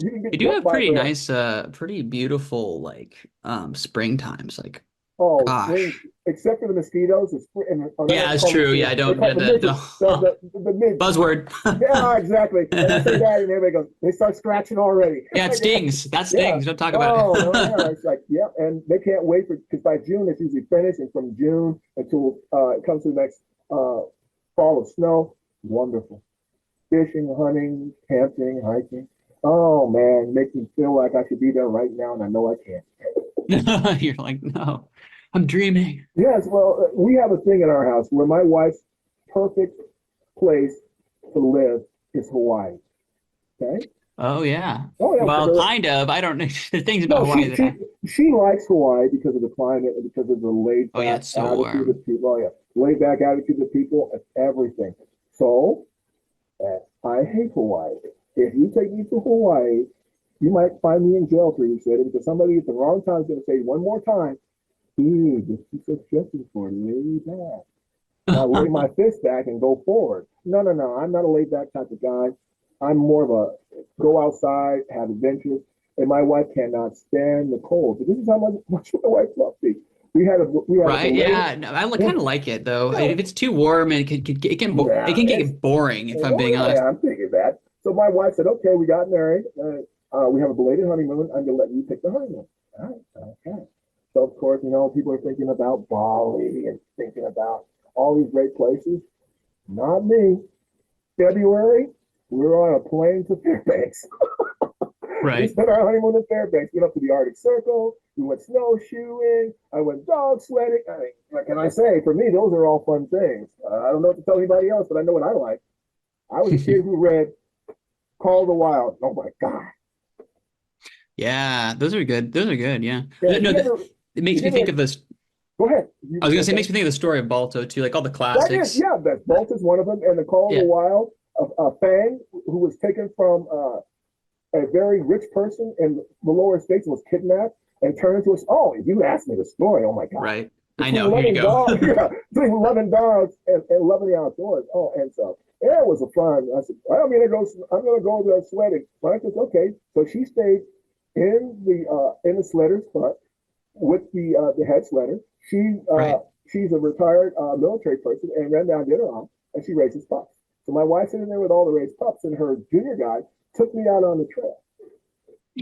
You can They get do jumped have by a pretty bear. nice, pretty beautiful like spring times. Like, Oh, spring, gosh. except for the mosquitoes, it's spring, and, oh, they're Yeah, not it's called true. Yeah, mosquitoes. I They're don't called get the that. midges. The midges. Buzzword. Yeah, exactly. And I say that, and everybody goes, they start scratching already. Yeah, it stings. That Yeah. stings. Don't talk about Oh no, it. yeah. It's like, yeah, and they can't wait for because by June it's usually finished, and from June until it comes to the next fall of snow, wonderful. Fishing, hunting, camping, hiking. Oh man, makes me feel like I should be there right now, and I know I can't. You're like, no, I'm dreaming. Yes, well, we have a thing in our house where my wife's perfect place to live is Hawaii. Okay. Oh yeah. Oh yeah, because Well, kind of. I don't know. There's things about no, Hawaii she that she I. she likes Hawaii because of the climate and because of the laid Oh yeah, back it's so attitude warm. of people. Oh yeah, laid back attitude of people and everything. So I hate Hawaii. If you take me to Hawaii, you might find me in jail 3 weeks later because somebody at the wrong time is going to say one more time, "Dude, this is suggestion for laid back." And I lay my fist back and go forward. No, no, no. I'm not a laid back type of guy. I'm more of a go outside, have adventures. And my wife cannot stand the cold. But this is how much my wife loves me. We had a Right? belated Yeah. No, I yeah, kind of like it though. yeah, If it's too warm, it yeah. can It's get boring. If I'm oh being yeah, honest. yeah, I'm thinking that. So my wife said, "Okay, we got married. We have a belated honeymoon. I'm gonna let you pick the honeymoon." All right, okay. So of course, people are thinking about Bali and thinking about all these great places. Not me. February, we were on a plane to Fairbanks. We Right. spent our honeymoon in Fairbanks. Went up to the Arctic Circle. We went snowshoeing. I went dog sledding. I mean, what can I say? For me, those are all fun things. I don't know what to tell anybody else, but I know what I like. I was a kid who read Call of the Wild. Oh my God. Yeah, those are good. Those are good. Yeah. Yeah, No, you ever, it you makes me think ever, of this. go ahead. You I were was gonna going to say, it say, makes me think of the story of Balto too, like all the that is, classics. yeah, that Bolt is one of them. And the Call of the Yeah. Wild, Fang, who was taken from a very rich person in the lower states was kidnapped and turned into a. Oh, you asked me the story. Oh my God. Right. I Between know. Here you loving go. dogs, yeah, between loving dogs and loving the outdoors. Oh, and so yeah, it was a fun. I said, I'm gonna go. I'm gonna go there sledding. My wife says, okay. So she stayed in the sledder's hut with the head sledder. Right. She's a retired military person and ran down dinner on, and she raises pups. So my wife's sitting there with all the raised pups, and her junior guy took me out on the trail.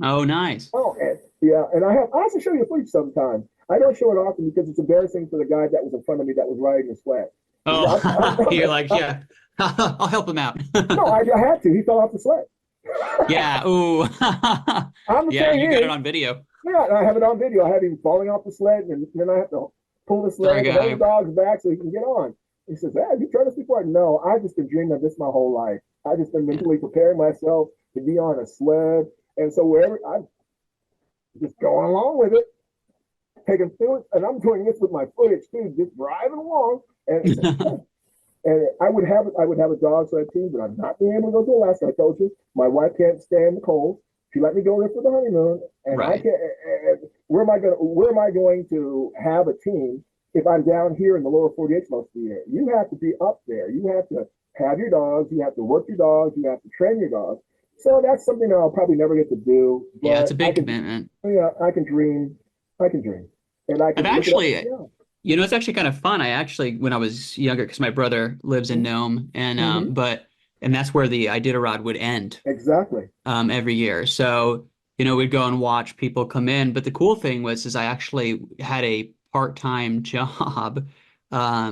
Oh, nice. Oh, and yeah, and I have to show you a footage sometime. I don't show it often because it's embarrassing for the guy that was in front of me that was riding the sled. Oh, you're like, yeah, I'll help him out. No, I had to. He fell off the sled. Yeah. Ooh. I'm the Yeah, thing you got it is, on video. yeah, I have it on video. I have him falling off the sled, and then I have to pull the Poor sled and hold the guy. dog's back so he can get on. He says, "Hey, you tried this before?" No, I've just been dreaming of this my whole life. I've just been Yeah. mentally preparing myself to be on a sled, and so wherever I'm just going along with it, taking food, and I'm doing this with my footage too, just driving along. And I would have a dog sled team, but I'm not being able to go to Alaska. I told you, my wife can't stand the cold. She let me go there for the honeymoon, and I Right. can't. Where am I going to have a team if I'm down here in the lower 48 most of the year? You have to be up there. You have to have your dogs. You have to work your dogs. You have to train your dogs. So that's something that I'll probably never get to do, Yeah, it's but a big commitment. I can dream. I can dream, and I I've can look it up. actually, Yeah. it's actually kind of fun. I actually, when I was younger, because my brother lives in Nome, and Mm-hmm. and that's where the Iditarod would end Exactly. every year. So, we'd go and watch people come in. But the cool thing is I actually had a part-time job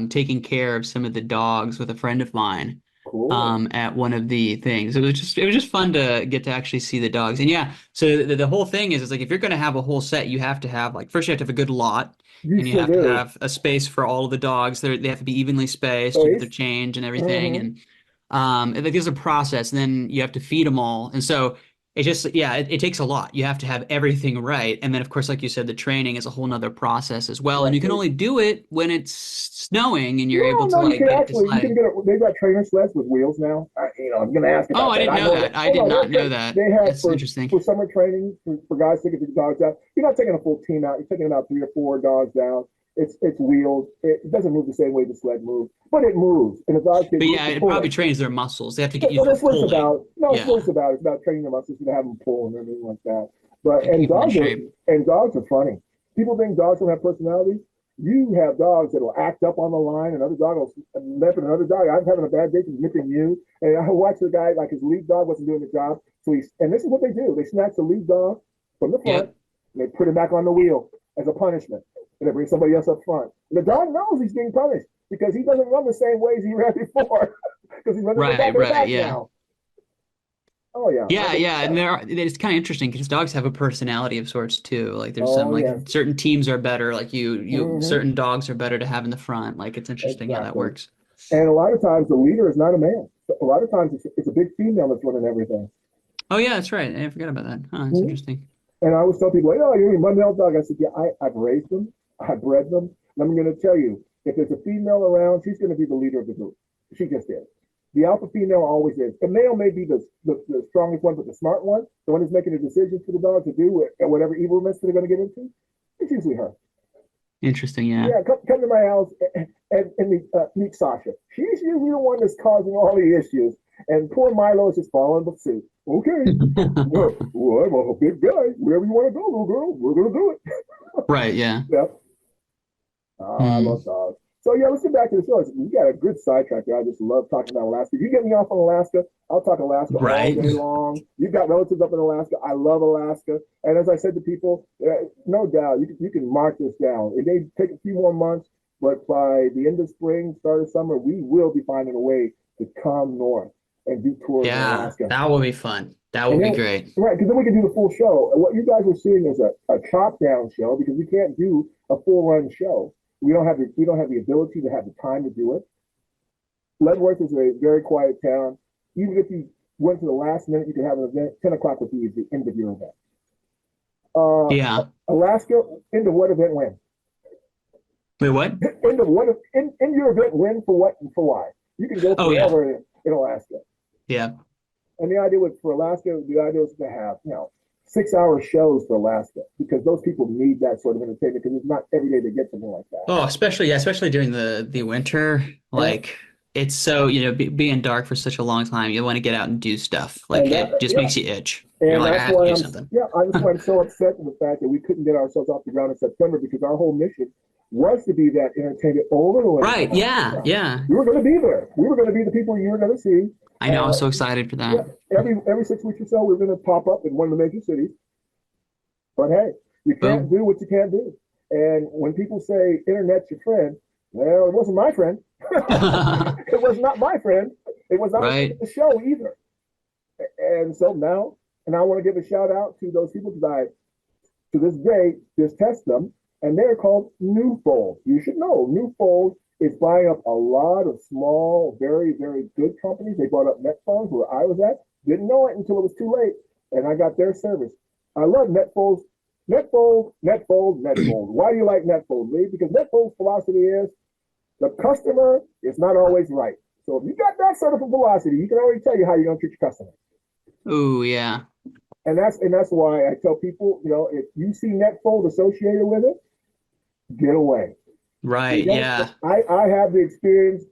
taking care of some of the dogs with a friend of mine Cool. at one of the things. It was just fun to get to actually see the dogs. And yeah, so the whole thing is like if you're going to have a whole set, you have to have like first you have to have a good lot. You And you sure have to do. have a space for all of the dogs. They have to be evenly spaced. You get their Space. change and everything. Mm-hmm. And like there's a process. And then you have to feed them all. And so it just, yeah, it takes a lot. You have to have everything right. And then, of course, like you said, the training is a whole nother process as well. And Right. you can only do it when it's snowing and you're No, able to no, you like can get to actually, you can sled. get a, they've got trainer sleds with wheels now. I'm going to ask Oh, about I that. didn't I know know that. that. I Oh, did no, not know that. they have That's interesting. for summer training for guys taking the dogs out. You're not taking a full team out. You're taking about 3 or 4 dogs out. It's wheeled. It doesn't move the same way the sled moves, but it moves. And the dogs get But used yeah, to it pulling. probably trains their muscles. They have to get But used to that's what it's pulling. about. No, it's Yeah, what it's about. It's about training the muscles and having them pull and everything like that. But and keep them in shape. dogs are funny. People think dogs don't have personality. You have dogs that will act up on the line, another dog will nip at another dog. I'm having a bad day, he's nipping you. And I watch the guy, like his lead dog wasn't doing the job. And this is what they do. They snatch the lead dog from the front, Yep. and they put him back on the wheel as a punishment. And they bring somebody else up front. And the dog knows he's being punished because he doesn't run the same ways he ran before. Because he's running the back Right, of the right, back yeah. now. Oh yeah. Yeah, yeah, and it's kind of interesting because dogs have a personality of sorts too. Like there's some Oh like yeah. certain teams are better, like Hmm. certain dogs are better to have in the front. Like it's interesting how that Exactly. works. And a lot of times the leader is not a man. A lot of times it's a big female that's running everything. Oh yeah, that's right. I forgot about that. Oh, that's Mhm. interesting. And I always tell people, oh, you mean my male dog? I said, yeah, I've raised them, I've bred them. And I'm going to tell you, if there's a female around, she's going to be the leader of the group. She just is. The alpha female always is. The male may be the strongest one, but the smart one, the one who's making the decisions for the dog to do whatever evilness they're going to get into, it's usually her. Interesting, yeah. Yeah, come to my house and meet Sasha. She's usually the one that's causing all the issues. And poor Milo is just following the suit. Okay, well, I'm a big guy. Wherever you want to go, little girl, we're going to do it. Right, yeah. Yep. I love Hmm. dogs. So yeah, let's get back to the show. We got a good sidetrack there. I just love talking about Alaska. You get me off on Alaska, I'll talk Alaska all Right. day long. You've got relatives up in Alaska. I love Alaska. And as I said to people, no doubt, you can mark this down. It may take a few more months, but by the end of spring, start of summer, we will be finding a way to come north and do tours in Yeah, Alaska. that will be fun. That will And be then, great. right, because then we can do the full show. What you guys are seeing is a chop down show because we can't do a full run show. We don't have the ability to have the time to do it. Leavenworth is a very quiet town. Even if you went to the last minute, you could have an event. 10 o'clock would be the end of your event. Yeah. Alaska, end of what event when? Wait, what? End of what? In your event when for what and for why? You can go Oh yeah. forever in Alaska. Yeah. And the idea for Alaska, the idea was to have 6-hour shows for Alaska because those people need that sort of entertainment because it's not every day they get something like that. Oh, especially during the winter, Yeah. like it's so, being dark for such a long time, you want to get out and do stuff. Like And it just yeah, makes you itch. You're and like, I that's have to why do something. I'm so upset with the fact that we couldn't get ourselves off the ground in September because our whole mission was to be that entertainment over the winter Right. Yeah. time. Yeah. We were going to be there. We were going to be the people you were going to see. I know. I'm Uh, so excited for yeah, that. every 6 weeks or so, we're going to pop up in one of the major cities. But hey, you can't Boom. do what you can't do. And when people say internet's your friend, well, it wasn't my friend. It was not my friend. It was not Right. the show either. And so now, and I want to give a shout out to those people because I, to this day, just test them, and they're called Newfold. You should know Newfold is buying up a lot of small, very, very good companies. They bought up Netphones where I was at. Didn't know it until it was too late, and I got their service. I love Netfold. Netfold. Why do you like Netfold, Lee? Because Netfold's philosophy is the customer is not always right. So if you got that sort of a philosophy, you can already tell you how you're going to treat your customer. Oh, yeah. And that's why I tell people, if you see Netfold associated with it, get away. Right. Yeah. I have the experience,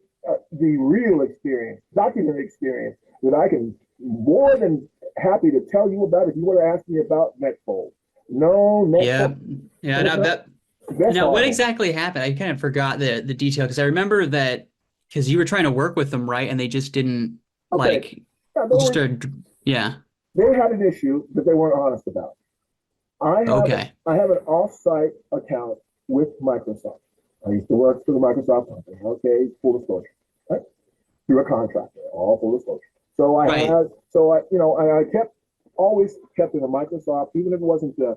the real experience, documented experience that I can more than happy to tell you about if you want to ask me about Netfold. No, Yeah. Netfold. Yeah. Now That's now what horrible. exactly happened? I kind of forgot the detail because I remember that because you were trying to work with them, right? And they just didn't Okay. like Yeah, just started. Yeah. they had an issue that they weren't honest about. Okay. I have an off-site account with Microsoft. I used to work for the Microsoft company. Okay, full disclosure, right? Through a contractor, all full disclosure. So Right. I always kept in a Microsoft, even if it wasn't the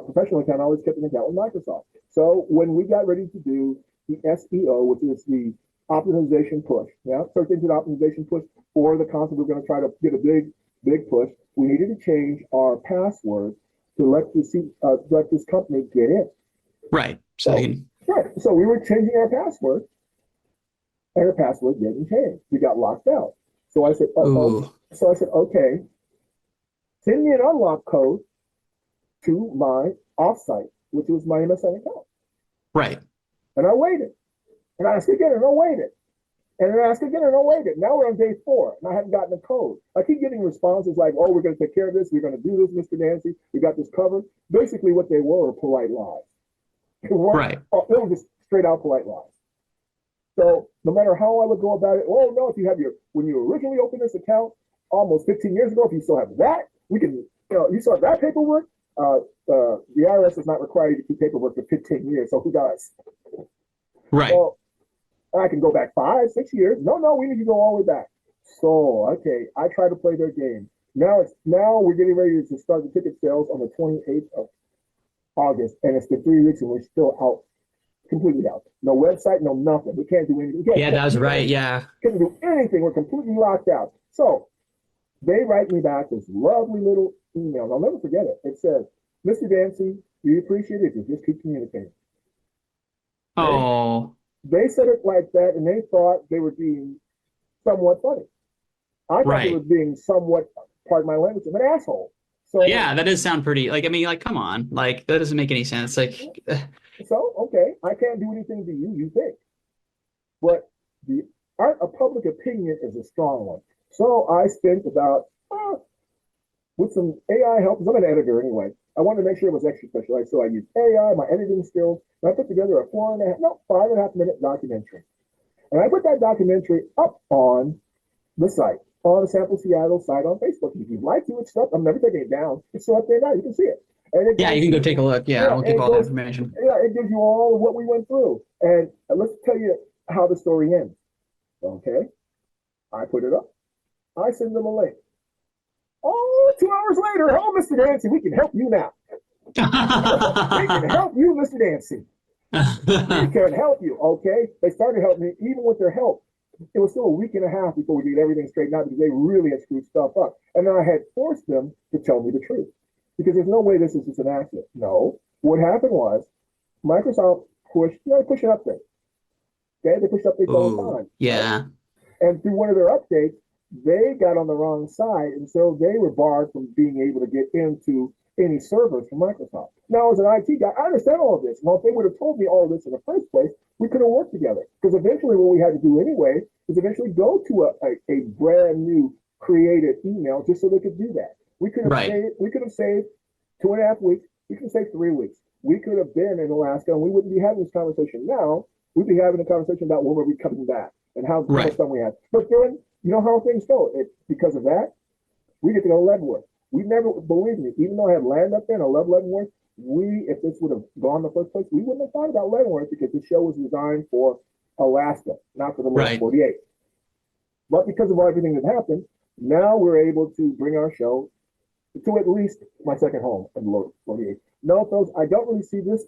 professional account. I always kept an account with Microsoft. So when we got ready to do the SEO, which is the optimization push, search engine optimization push for the console, we're going to try to get a big push. We needed to change our password to let this company get in. Right. So So, right. So we were changing our password, and our password didn't change. We got locked out. So I said, ooh. okay, send me an unlock code to my offsite, which was my MSN account. Right. And I waited. And I asked again, and I waited. And then I asked again, and I waited. Now we're on day 4, and I haven't gotten a code. I keep getting responses like, oh, we're going to take care of this. We're going to do this, Mr. Dancy. We got this covered. Basically, what they were polite lies. They Right. were just straight out polite lies. So no matter how I would go about it, oh, no, if you have when you originally opened this account almost 15 years ago, if you still have that, we can, you still have that paperwork. The IRS does not require you to keep paperwork for 15 years. So who does? Right. Well, I can go back 5, 6 years. No, we need to go all the way back. So, okay, I try to play their game. Now we're getting ready to start the ticket sales on the 28th of August, and it's the 3 weeks, and we're still out, completely out. No website, no nothing. We can't do anything. Yeah, that was right. Yeah. Can't do anything. We're completely locked out. So they write me back this lovely little email. I'll never forget it. It says, Mr. Dancy, we appreciate it if you just keep communicating. Oh. They said it like that, and they thought they were being somewhat funny. I thought they were being somewhat, pardon my language, of an asshole. So yeah, that does sound pretty, like, I mean, like, come on, like, that doesn't make any sense. Like, so, okay, I can't do anything to you, you think. But the art of public opinion is a strong one. So I spent about, with some AI help, because I'm an editor anyway, I wanted to make sure it was extra specialized. So I used AI, my editing skills, and I put together a 5.5 minute documentary. And I put that documentary up on the site, on the Sample Seattle site on Facebook. If you'd like to, it's stuff. I'm never taking it down. It's still up there now. You can see it. And yeah, you can go take a look. Yeah, we'll give all the information. Yeah, it gives you all of what we went through. And let's tell you how the story ends. Okay. I put it up. I send them a link. Oh, 2 hours later, oh, Mr. Dancy, we can help you now. We can help you, Mr. Dancy. We can help you, okay? They started helping me, even with their help. It was still a week and a half before we did everything straightened out because they really had screwed stuff up. And then I had forced them to tell me the truth because there's no way this is just an accident. No. What happened was Microsoft pushed an update. Okay? They pushed updates all the time. Yeah. Right? And through one of their updates, they got on the wrong side, and so they were barred from being able to get into any servers from Microsoft. Now, as an IT guy, I understand all of this. Well, if they would have told me all of this in the first place, we could have worked together. Because eventually what we had to do anyway is eventually go to a brand new created email just so they could do that. We could have saved 2.5 weeks. We could have saved 3 weeks. We could have been in Alaska, and we wouldn't be having this conversation now. We'd be having a conversation about when we're we coming back and how much fun we had. But then, you know how things go. Because of that, we get to go to Leavenworth. We never, believe me, even though I had land up there and I love Leavenworth, if this would have gone in the first place, we wouldn't have thought about Leavenworth because the show was designed for Alaska, not for the lower 48. But because of everything that happened, now we're able to bring our show to at least my second home in the lower 48. No, folks, I don't really see this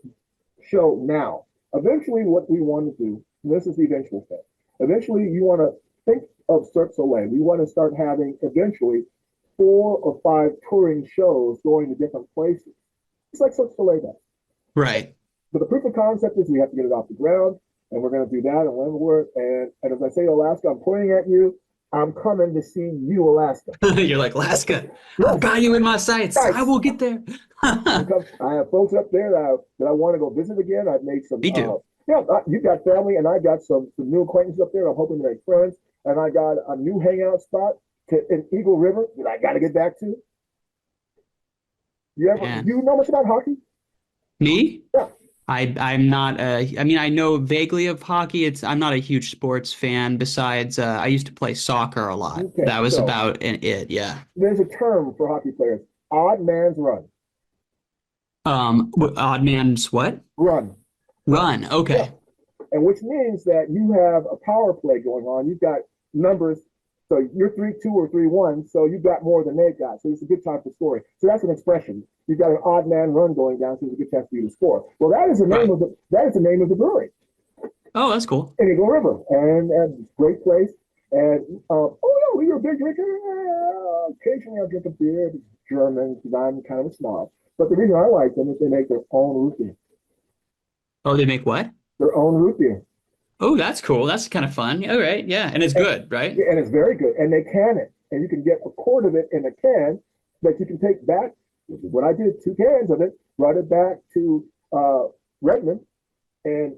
show now. Eventually, what we want to do, and this is the eventual thing, eventually you want to think of Cirque Soleil. We want to start having eventually 4 or 5 touring shows going to different places. It's like Cirque Soleil does. Right. But the proof of concept is we have to get it off the ground, and we're going to do that in Leavenworth. And as I say, Alaska, I'm pointing at you. I'm coming to see you, Alaska. You're like, Alaska, I've got you in my sights. I will get there. Because I have folks up there that I want to go visit again. I've made some. Me too. You've got family, and I got some new acquaintances up there. I'm hoping to make friends. And I got a new hangout spot in Eagle River that I got to get back to. Do you know much about hockey? Me? Yeah. I'm not I mean, I know vaguely of hockey. I'm not a huge sports fan. Besides, I used to play soccer a lot. Okay, that was about it. Yeah. There's a term for hockey players: odd man's run. Odd man's what? Run. Okay. Yeah. And which means that you have a power play going on. You've got numbers. So you're 3-2 or 3-1, so you've got more than they've got. So it's a good time for scoring. So that's an expression. You've got an odd man run going down, so it's a good chance for you to score. Well, that is the name of the brewery. Oh, that's cool. In Eagle River, and great place. And you're a big drinker. Occasionally I'll drink a beer. It's German because I'm kind of a snob. But the reason I like them is they make their own root beer. Oh, they make what? Their own root beer. Oh, that's cool. That's kind of fun. All right. Yeah. And it's good, right? Yeah, and it's very good. And they can it. And you can get a quart of it in a can that you can take back, which is what I did, 2 cans of it, brought it back to Redmond, and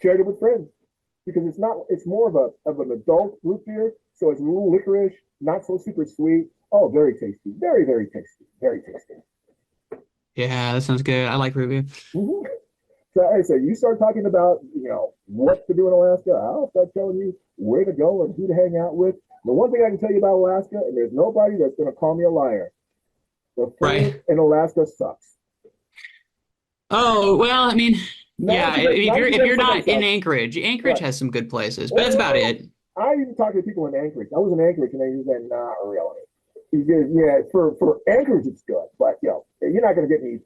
shared it with friends because it's not. It's more of an adult root beer, so it's a little licorice, not so super sweet. Oh, very tasty, very tasty, very tasty. Yeah, that sounds good. I like root beer. Mm-hmm. So I say you start talking about what to do in Alaska, I'll start telling you where to go and who to hang out with. The one thing I can tell you about Alaska, and there's nobody that's going to call me a liar. The food Right. in Alaska sucks. Oh, well, I mean, yeah, Not if you if make you're somebody not in sucks. Anchorage, Anchorage Right. has some good places, but that's about Well, it. I even talked to people in Anchorage. I was in Anchorage, and they said, "Not really." He said, "Yeah, for Anchorage, it's good, but you're not going to get any.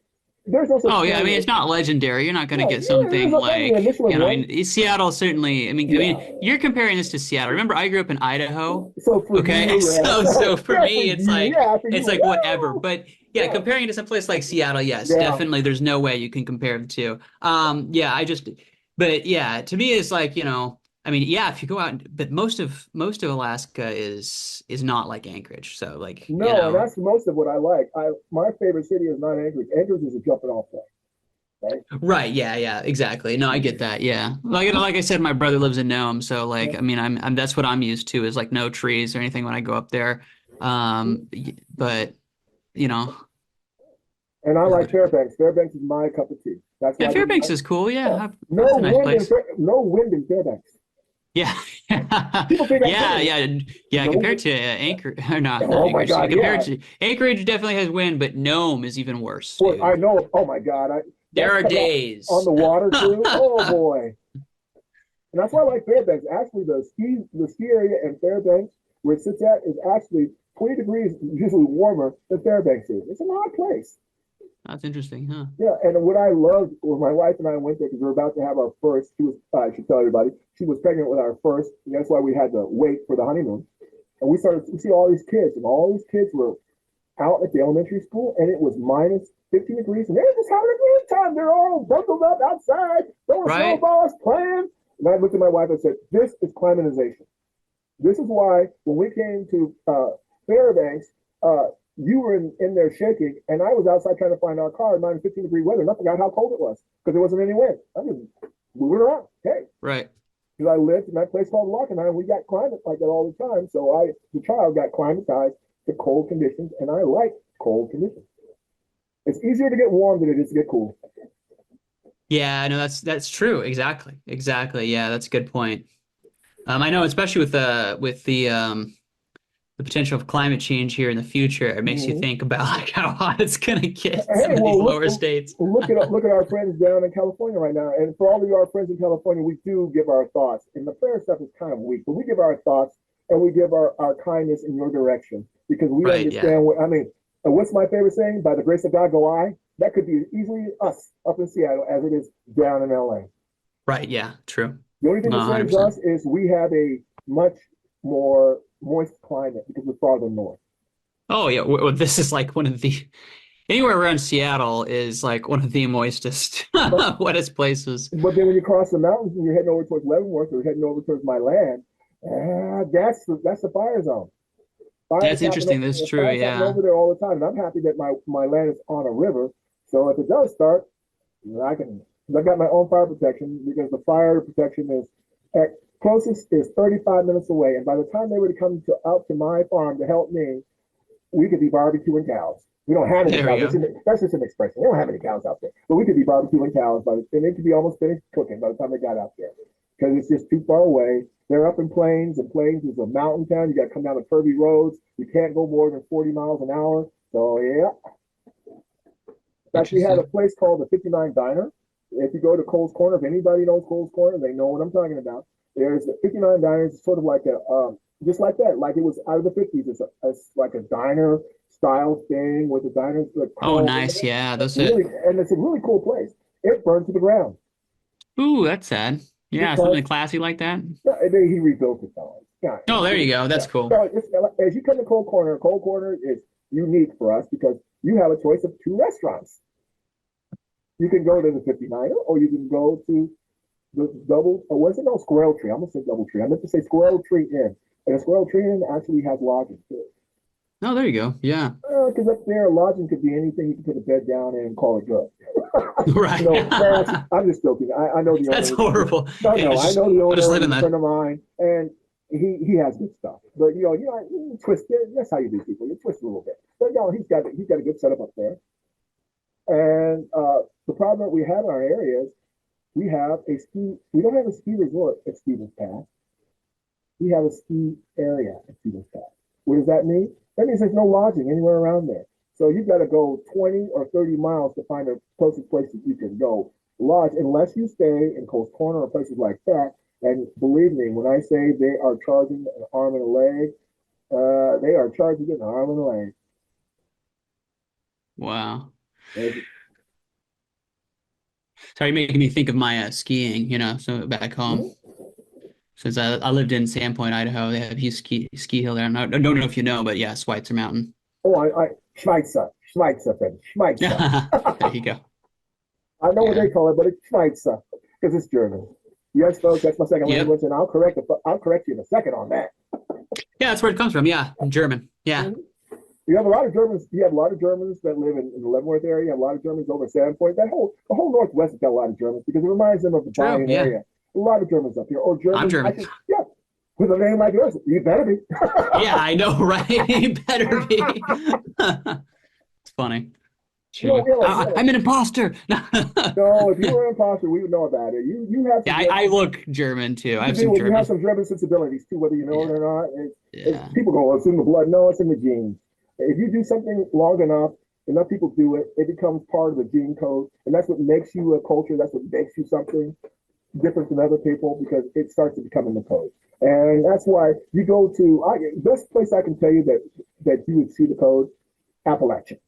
There's no such Oh yeah, I thing mean as it's not legendary. You're not going to right. get Yeah, there's something no thing in like, Michelin one. Seattle certainly. Yeah. You're comparing this to Seattle. Remember, I grew up in Idaho. So for Okay, you, so for yeah, for me, you, yeah, for it's you, like whatever. woo, But yeah, yeah, comparing it to some place like Seattle, yes, yeah. definitely. There's no way you can compare the two. Yeah, but yeah, to me, it's like I mean, yeah, if you go out, but most of Alaska is not like Anchorage. So like, No, and that's most of what I like. My favorite city is not Anchorage. Anchorage is a jumping off point, right? right, yeah, yeah, exactly. No, I get that. Yeah, like I said, my brother lives in Nome, so like, I mean, I'm that's what I'm used to is like no trees or anything when I go up there. But you know, And I uh, like Fairbanks. Fairbanks is my cup of tea. That's yeah, why I did Fairbanks is cool. Yeah, no that's a nice wind in place. no wind in Fairbanks. Yeah, People think I'm yeah, kidding. yeah, yeah. No Compared wind. to Anchor, or not Oh my Anchorage. God, Compared yeah. to Anchorage, definitely has wind, but Nome is even worse, Well, I dude. know. Oh my God, There that's are coming out on days. the water too. Oh boy. And that's why I like Fairbanks. Actually, the ski area in Fairbanks, where it sits at, is actually 20 degrees usually warmer than Fairbanks is. It's an odd place. That's interesting, huh? Yeah, and what I loved when my wife and I went there because we were about to have our first. She was, I should tell everybody, she was pregnant with our first. And that's why we had to wait for the honeymoon. And we started to see all these kids, and all these kids were out at the elementary school, and it was minus 15 degrees, and they're just having a good time. They're all bundled up outside, throwing Right, snowballs, playing. And I looked at my wife and said, "This is climatization. This is why when we came to Fairbanks, you were in there shaking, and I was outside trying to find our car in minus 15-degree weather, and I forgot how cold it was because there wasn't any wind. I was moving around. Hey, right. because I lived in that place called Lockenheim, and we got climate like that all the time. So the child, got climatized to cold conditions, and I like cold conditions. It's easier to get warm than it is to get cool. Yeah, no, that's true. Exactly, exactly. Yeah, that's a good point. I know, especially with the potential of climate change here in the future, it makes you Mm-hmm. think about like how hot it's gonna get in Hey, some of these well, lower states. look at our friends down in California right now. And for all of our friends in California, we do give our thoughts. And the fair stuff is kind of weak, but we give our thoughts and we give our kindness in your direction because we Right, yeah. understand what I mean. What's my favorite saying? By the grace of God, go I. That could be easily us up in Seattle as it is down in LA. Right, yeah, true. The only thing No, that saves 100%. us is we have a much more moist climate because we're farther north. Oh yeah, this is like one of the anywhere around Seattle is like one of the moistest, But wettest places. But then when you cross the mountains and you're heading over towards Leavenworth or heading over towards my land, that's the fire zone. That's interesting. That's true. Fires happen Yeah. over there all the time, and I'm happy that my land is on a river. So if it does start, I can. I've got my own fire protection because the fire protection is at closest is 35 minutes away, and by the time they were to come out to my farm to help me, we could be barbecuing cows. We don't have any There we cows. go. That's just an expression. We don't have any cows out there, but we could be barbecuing cows, and it could be almost finished cooking by the time they got out there because it's just too far away. They're up in Plains, and Plains is a mountain town. You got to come down the curvy roads. You can't go more than 40 miles an hour. So yeah. In fact, we had a Interesting. place called the 59 Diner. If you go to Cole's Corner, if anybody knows Cole's Corner, they know what I'm talking about. There's the 59 Diners, it's sort of like just like that, like it was out of the 50s. It's like a diner style thing with the diners like Oh, crawled in nice. there. Yeah, that's it. Really, and it's a really cool place. It burned to the ground Ooh, that's sad. Yeah, because something classy like that. he rebuilt it though. Yeah, Oh, there you go. yeah. That's cool. So as you come to Cold Corner is unique for us because you have a choice of two restaurants. You can go to the 59er or you can go to the double, or was it no Squirrel Tree? I'm gonna say Double Tree. I meant to say Squirrel Tree Inn, and the Squirrel Tree Inn actually has lodging too. Oh, there you go. Yeah. Because up there, lodging could be anything. You can put a bed down and call it good. Right. No, actually, I'm just joking. I know the That's owner. horrible. No, Yeah, no, I just know the I'll just owner. live in He's a that. friend of mine, and he has good stuff. But you twist it. That's how you do people. You twist a little bit. But no, he's got a good setup up there. And the problem that we have in our area is we have a ski. We don't have a ski resort at Stevens Pass. We have a ski area at Stevens Pass. What does that mean? That means there's no lodging anywhere around there. So you've got to go 20 or 30 miles to find the closest place that you can go lodge, unless you stay in Coast Corner or places like that. And believe me, when I say they are charging an arm and a leg, they are charging an arm and a leg. Wow. There's- Sorry, making me think of my skiing, so back home. mhm. Since I lived in Sandpoint, Idaho, they have a huge ski hill there. I don't know if you know, but yeah, Schweitzer Mountain. Oh, Schweitzer, friend, Schweitzer. There you go. I know what Yeah. they call it, but it's Schweitzer because it's German. Yes, folks, that's my second Yep. language, and I'll correct you in a second on that. Yeah, that's where it comes from. Yeah, German. Yeah. Mhm. You have a lot of Germans. You have a lot of Germans that live in the Leavenworth area. You have a lot of Germans over at Sandpoint. The whole Northwest has got a lot of Germans because it reminds them of the True. Bryan Yeah. area. A lot of Germans up here, or I'm Germans. German. Yeah, with a name like yours, you better be. Yeah, I know, right? You better be. It's funny. True. I'm an imposter. No, if you were an imposter, we would know about it. You have some. Yeah, I look German too. I You have some do. You have German. some German sensibilities too, whether you know it Yeah. or not. Yeah. People go, oh, it's in the blood. No, it's in the genes. If you do something long enough people do it, it becomes part of the gene code, and that's what makes you a culture. That's what makes you something different than other people because it starts to become in the code. And that's why you go to best place I can tell you that you would see the code, Appalachia.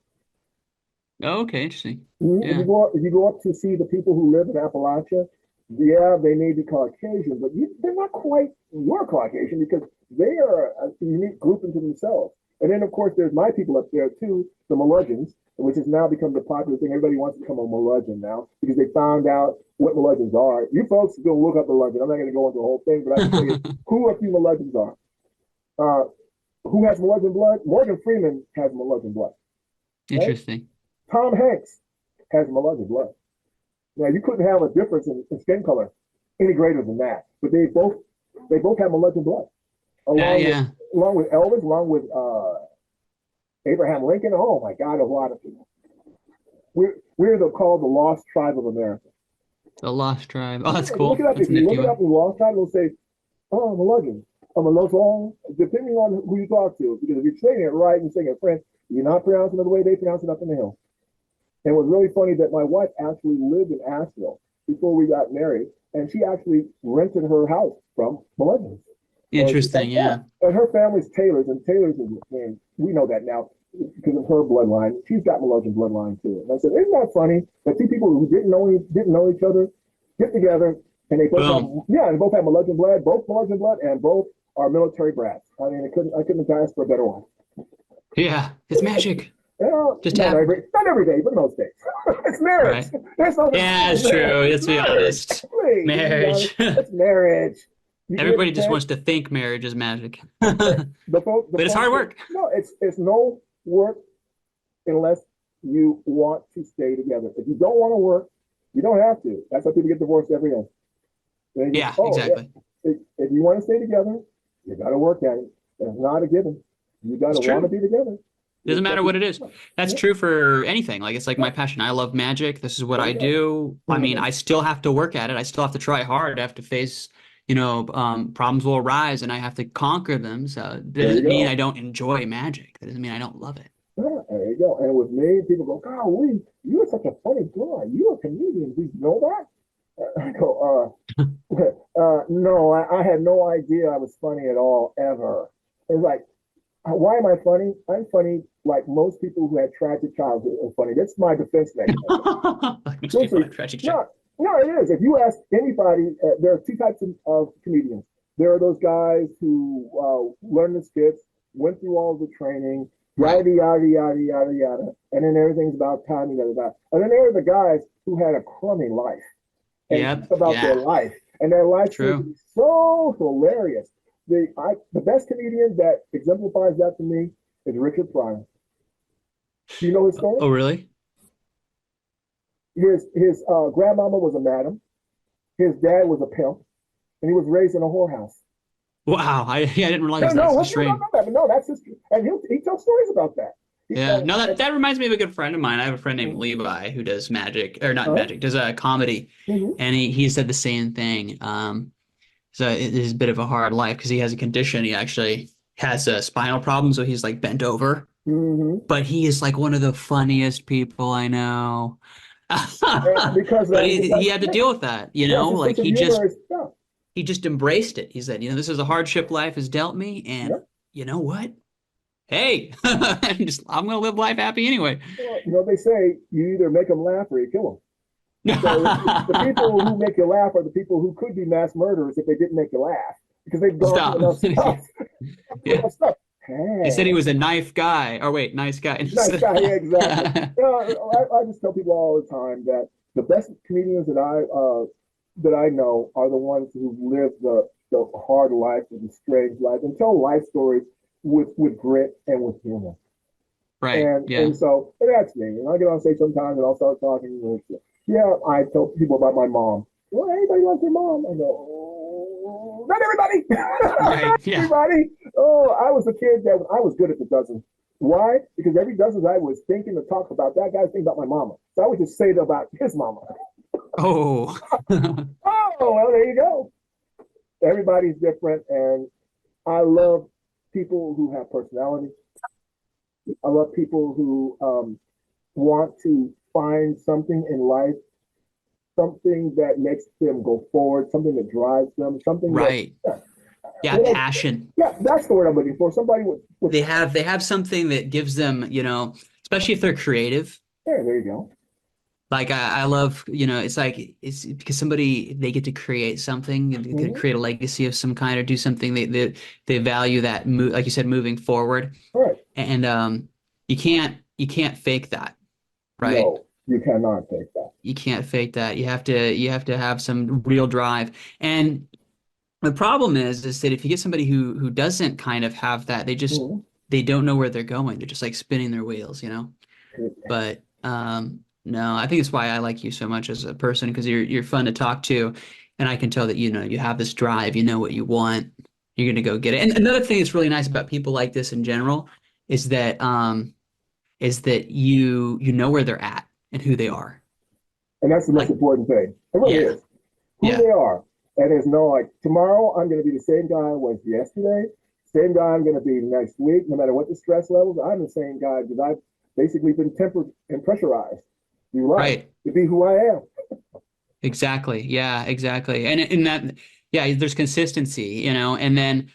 Oh, okay, interesting. If Yeah. you go up to see the people who live in Appalachia, yeah, they may be Caucasian, but they're not quite your Caucasian because they are a unique group into themselves. And then, of course, there's my people up there too, the Meludgeons, which has now become the popular thing. Everybody wants to become a Meludgeon now because they found out what Meludgeons are. You folks go look up Meludgeon. I'm not going to go into the whole thing, but I can tell you who a few Meludgeons are. Uh, who has Meludgeon blood? Morgan Freeman has Meludgeon blood. Right? Interesting. Tom Hanks has Meludgeon blood. Now you couldn't have a difference in skin color any greater than that. But they both have Meludgeon blood, Yeah, along with yeah. along with Elvis, along with Abraham Lincoln. Oh my God, a lot of people. We're called the Lost Tribe of America. The Lost Tribe. Oh, that's Look cool. it up That's if a you nifty look it up one. in the Lost Tribe, it'll say, "Oh, I'm a legend. I'm a Lozong," depending on who you talk to. Because if you're saying it right and saying it French, you're not pronouncing it the way they pronounce it up in the hill. And it was really funny that my wife actually lived in Asheville before we got married, and she actually rented her house from Melendez. Interesting. Yeah, Yeah. and her family's Taylors, and Taylors is, and we know that now because of her bloodline. She's got Melendez bloodline too. And I said, isn't that funny that two people who didn't know each other get together and they both have Boom. they both have Melendez blood, and both are military brats. I mean, I couldn't have asked for a better one. Yeah. It's magic. Well, Just happened. not every day, but most days. It's marriage. Right. There's no Yeah, it's true. Let's be marriage. honest. Please, Marriage. it's marriage. You get Everybody just married, wants to think marriage is magic. But the it's hard folks work. no, it's no work unless you want to stay together. If you don't want to work, you don't have to. That's why people get divorced every day. Yeah, exactly. If you want to stay together, you got to work at it. It's not a given. You got It's to want true. to be together. Doesn't matter what it is. That's Yeah. true for anything. Like it's like my passion. I love magic. This is what There I you go. do. I mean, I still have to work at it. I still have to try hard. I have to face, problems will arise and I have to conquer them. So that There you doesn't mean go. I don't enjoy magic. That doesn't mean I don't love it. Yeah, there you go. And with me, people go, "Golly, you're such a funny guy. You're a comedian. Did you know that?" I go, no, I had no idea I was funny at all, ever. It's like, why am I funny? I'm funny like most people who had tragic childhood are funny. That's my defense mechanism. Like most people Seriously, have tragic job. no, no, it is. If you ask anybody, there are two types of comedians. There are those guys who learn the skits, went through all the training, Right. yada, yada, yada, yada, yada, and then everything's about timing, yada, yada. And then there are the guys who had a crummy life and Yep. talk about their Yeah. life, and their life seems to True. be so hilarious. The best comedian that exemplifies that to me is Richard Pryor. Do you know his story? Oh, really? His grandmama was a madam. His dad was a pimp, and he was raised in a whorehouse. Wow. Yeah, I didn't No, realize no, that's no, no, extreme. no, no, that's his, and he tells stories about that. Yeah. No, that reminds me of a good friend of mine. I have a friend named Levi who does magic, or not uh, magic, does a comedy, mhm, and he said the same thing. So it is a bit of a hard life because he has a condition. He actually has a spinal problem, so he's like bent over. mhm. But he is like one of the funniest people I know. But he had to Yeah, deal with that, you yes, know, his like sense of humor is yeah, he just embraced it. He said, you know, this is a hardship life has dealt me, and yeah. you know what? Hey, I'm gonna live life happy anyway. Well, they say you either make them laugh or you kill them. So the people who make you laugh are the people who could be mass murderers if they didn't make you laugh because they've gone through Stop. enough stuff. Yeah. Enough stuff. He Hey, said he was a knife guy. Or wait, nice guy. nice guy. Yeah, exactly. I just tell people all the time that the best comedians that I know are the ones who live the hard life and the strange life and tell life stories with grit and with humor. Right. And Yeah. so and that's me. And I get on stage sometimes and I'll start talking. And yeah, I tell people about my mom. Well, anybody like your mom? I go, oh, not everybody. Right. Not Yeah. everybody. Oh, I was a kid that I was good at the dozen. Why? Because every dozen I was thinking to talk about that guy thinking about my mama. So I would just say it about his mama. Oh. Oh, well, there you go. Everybody's different, and I love people who have personality. I love people who want to find something in life, something that makes them go forward, something that drives them, something that, Right. yeah, Yeah. well, Passion. yeah, that's the word I'm looking for. Somebody with They have something that gives them, you know, especially if they're creative. there you go. Like I love, you know, it's like it's because somebody they get to create something and they could Mm-hmm. create a legacy of some kind or do something they value that move like you said moving forward. All right. And you can't fake that, right? No, you cannot take that. You can't fake that. You have to have some real drive. And the problem is that if you get somebody who doesn't kind of have that, Mm-hmm. they don't know where they're going. They're just like spinning their wheels, you know? But no, I think it's why I like you so much as a person because you're fun to talk to, and I can tell that you know you have this drive, you know what you want, you're gonna go get it. And another thing that's really nice about people like this in general is that you know where they're at and who they are. And that's the most Like important thing. It really yeah, is. Who yeah, they are. And there's no like tomorrow I'm gonna be the same guy I was yesterday, same guy I'm gonna be next week, no matter what the stress levels, I'm the same guy because I've basically been tempered and pressurized through life right, to be who I am. exactly, yeah, exactly. And in that yeah, there's consistency, you know, and then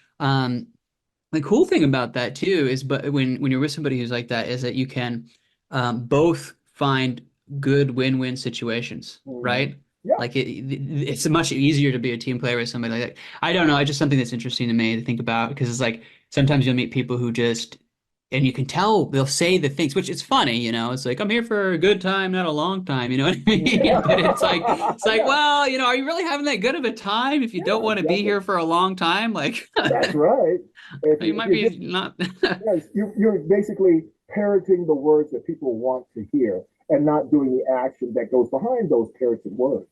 the cool thing about that too is, but when you're with somebody who's like that, is that you can both find good win-win situations, Mm-hmm. right? Yeah. Like it's much easier to be a team player with somebody like that. I don't know, it's just something that's interesting to me to think about because it's like sometimes you'll meet people who just, and you can tell they'll say the things, which it's funny, you know. It's like I'm here for a good time, not a long time, you know what I mean? But it's like, Yeah. well, you know, are you really having that good of a time if you don't Yeah, want to be exactly. here for a long time? Like. That's right. You If might you're be just not. yes, you're basically parroting the words that people want to hear and not doing the action that goes behind those parroted words.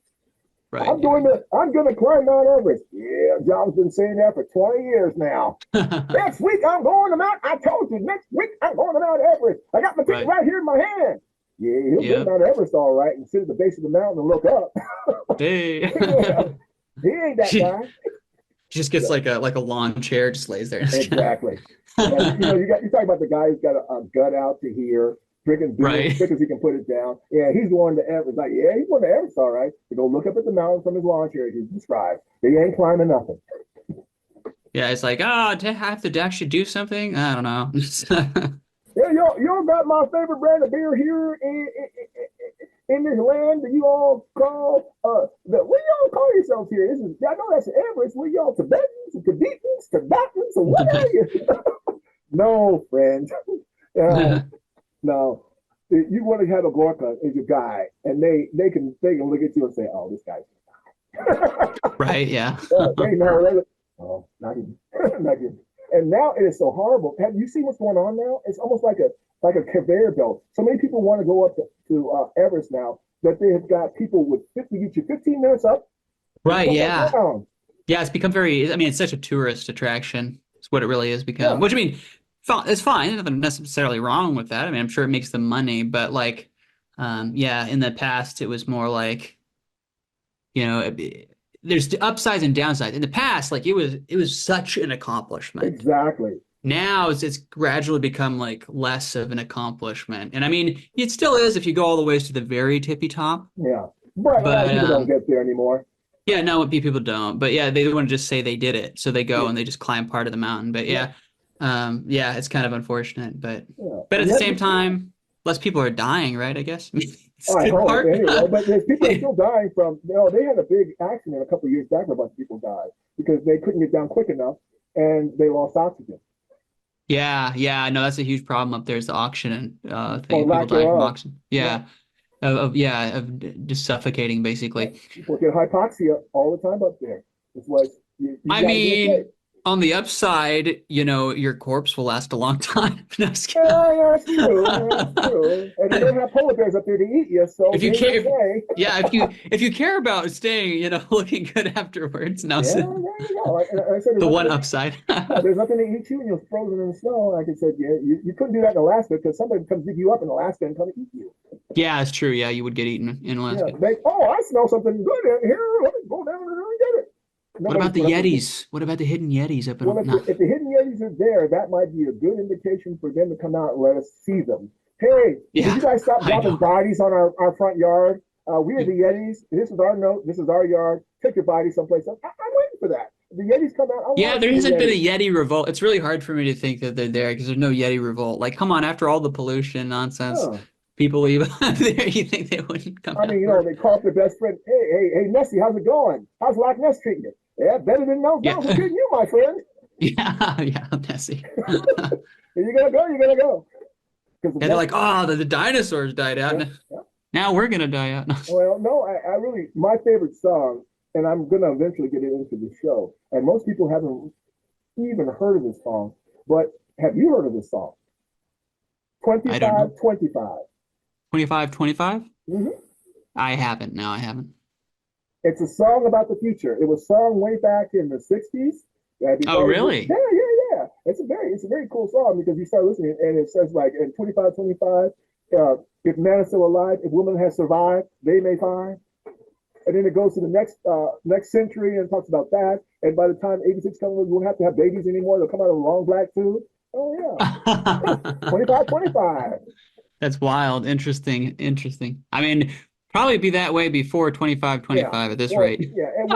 Right, yeah. I'm gonna climb Mount Everest. Yeah, John's been saying that for 20 years now. Next week I'm going to Mount. I told you next week I'm going to Mount Everest. I got my ticket Right. right here in my hand. Yeah, he'll go to Yep. Mount Everest all right and sit at the base of the mountain and look up. Hey. Yeah, he ain't that She guy. just gets like a lawn chair, just lays there. Exactly. And you talk about the guy who's got a gut out to here, drinking beer as Right. quick as he can put it down. Yeah, he's going to Everest. Like, yeah, he's going to Everest, all right. To go look up at the mountain from his lawn chair, he's described. He ain't climbing nothing. Yeah, it's like, oh, to have to actually do something? I don't know. Yeah, y'all got my favorite brand of beer here in this land that you all call what do y'all call yourselves here? I know that's Everest. What y'all Tibetans, Tibetans, Tibetans, or what are you? No, friend. Uh, no. You want to have a Gorka as your guy, and they can look at you and say, "Oh, this guy's." Right, yeah. They know. Oh, not even, not even. And now it is so horrible. Have you seen what's going on now? It's almost like a conveyor belt. So many people want to go up to Everest now that they have got people with 50, get you 15 minutes up and Right, come back yeah. down. Yeah, it's become very, I mean, it's such a tourist attraction. It's what it really has become. Yeah, Which I mean, it's fine. There's nothing necessarily wrong with that. I mean, I'm sure it makes them money, but like, yeah, in the past it was more like, you know, there's the upsides and downsides. In the past, like it was such an accomplishment. exactly. Now it's gradually become like less of an accomplishment. And I mean, it still is if you go all the ways to the very tippy top. Yeah. But a lot of But people don't get there anymore. yeah, no, people don't. But yeah, they want to just say they did it. So they go Yeah. and they just climb part of the mountain. But Yeah. yeah, yeah, it's kind of unfortunate. Yeah. But at And the yet, same time, less people are dying, right? I guess. It's a I good hope part. anyway. But there's people are still dying from, they had a big accident a couple of years back where a bunch of people died because they couldn't get down quick enough and they lost oxygen Yeah, yeah, no, that's a huge problem up there is the oxygen thing or of people lack dying from thereof. oxygen. Yeah. Yeah, just suffocating Yeah. basically. People get hypoxia all the time up there. It's what you I got to be in shape. mean, on the upside, your corpse will last a long time. No, I'm just kidding. Yeah, yeah, that's true. That's true. And they don't have polar bears up there to eat you, so If you they may care, say, yeah, if you care about staying, looking good afterwards, now yeah, there you go. Like I said, the one upside. there's nothing to eat you, and you're frozen in the snow. Like I said, yeah, you couldn't do that in Alaska because somebody comes dig you up in Alaska and come eat you. Yeah, it's true. Yeah, you would get eaten in Yeah, Alaska. I smell something good in here. Let me go down there and get it. What Nobody's about the put up with it. Yetis? What about the hidden Yetis up Well, in? No. if the hidden Yetis are there, that might be a good indication for them to come out and let us see them. Hey, did Yeah, you guys stop I dropping know. bodies on our front yard? We are the Yetis. This is our note. This is our yard. Take your body someplace else. I'm waiting for that. If the Yetis come out, I Yeah, want to there see the hasn't been Yetis. a Yeti revolt. It's really hard for me to think that they're there because there's no Yeti revolt. Like, come on, after all the pollution nonsense, Huh. people leave there. You think they wouldn't come I out mean, for? they call up their best friend. Hey, Nessie, how's it going? How's Loch Ness treating you? Yeah, better than those Yeah, mountains treating you, my friend. yeah, yeah, Nessie. If you're gonna go, you're gonna go. Because And they're like, oh, the dinosaurs died out. yeah, yeah. Now we're gonna die out. Well, no, I really, my favorite song, and I'm going to eventually get it into the show, and most people haven't even heard of this song, but have you heard of this song? I don't know. 2525. 25, 25? Mm-hmm. I haven't. No, I haven't. It's a song about the future. It was sung way back in the 60s. Oh, really? Yeah. It's a very cool song because you start listening and it says like in 2525, if man is still alive, if woman has survived, they may find. And then it goes to the next century and talks about that. And by the time 86 comes, we won't have to have babies anymore. They'll come out of a long black tube. Oh yeah, 2525. That's wild. Interesting. Interesting. I mean, probably be that way before 25, Yeah. 25 at this Well, rate. yeah, and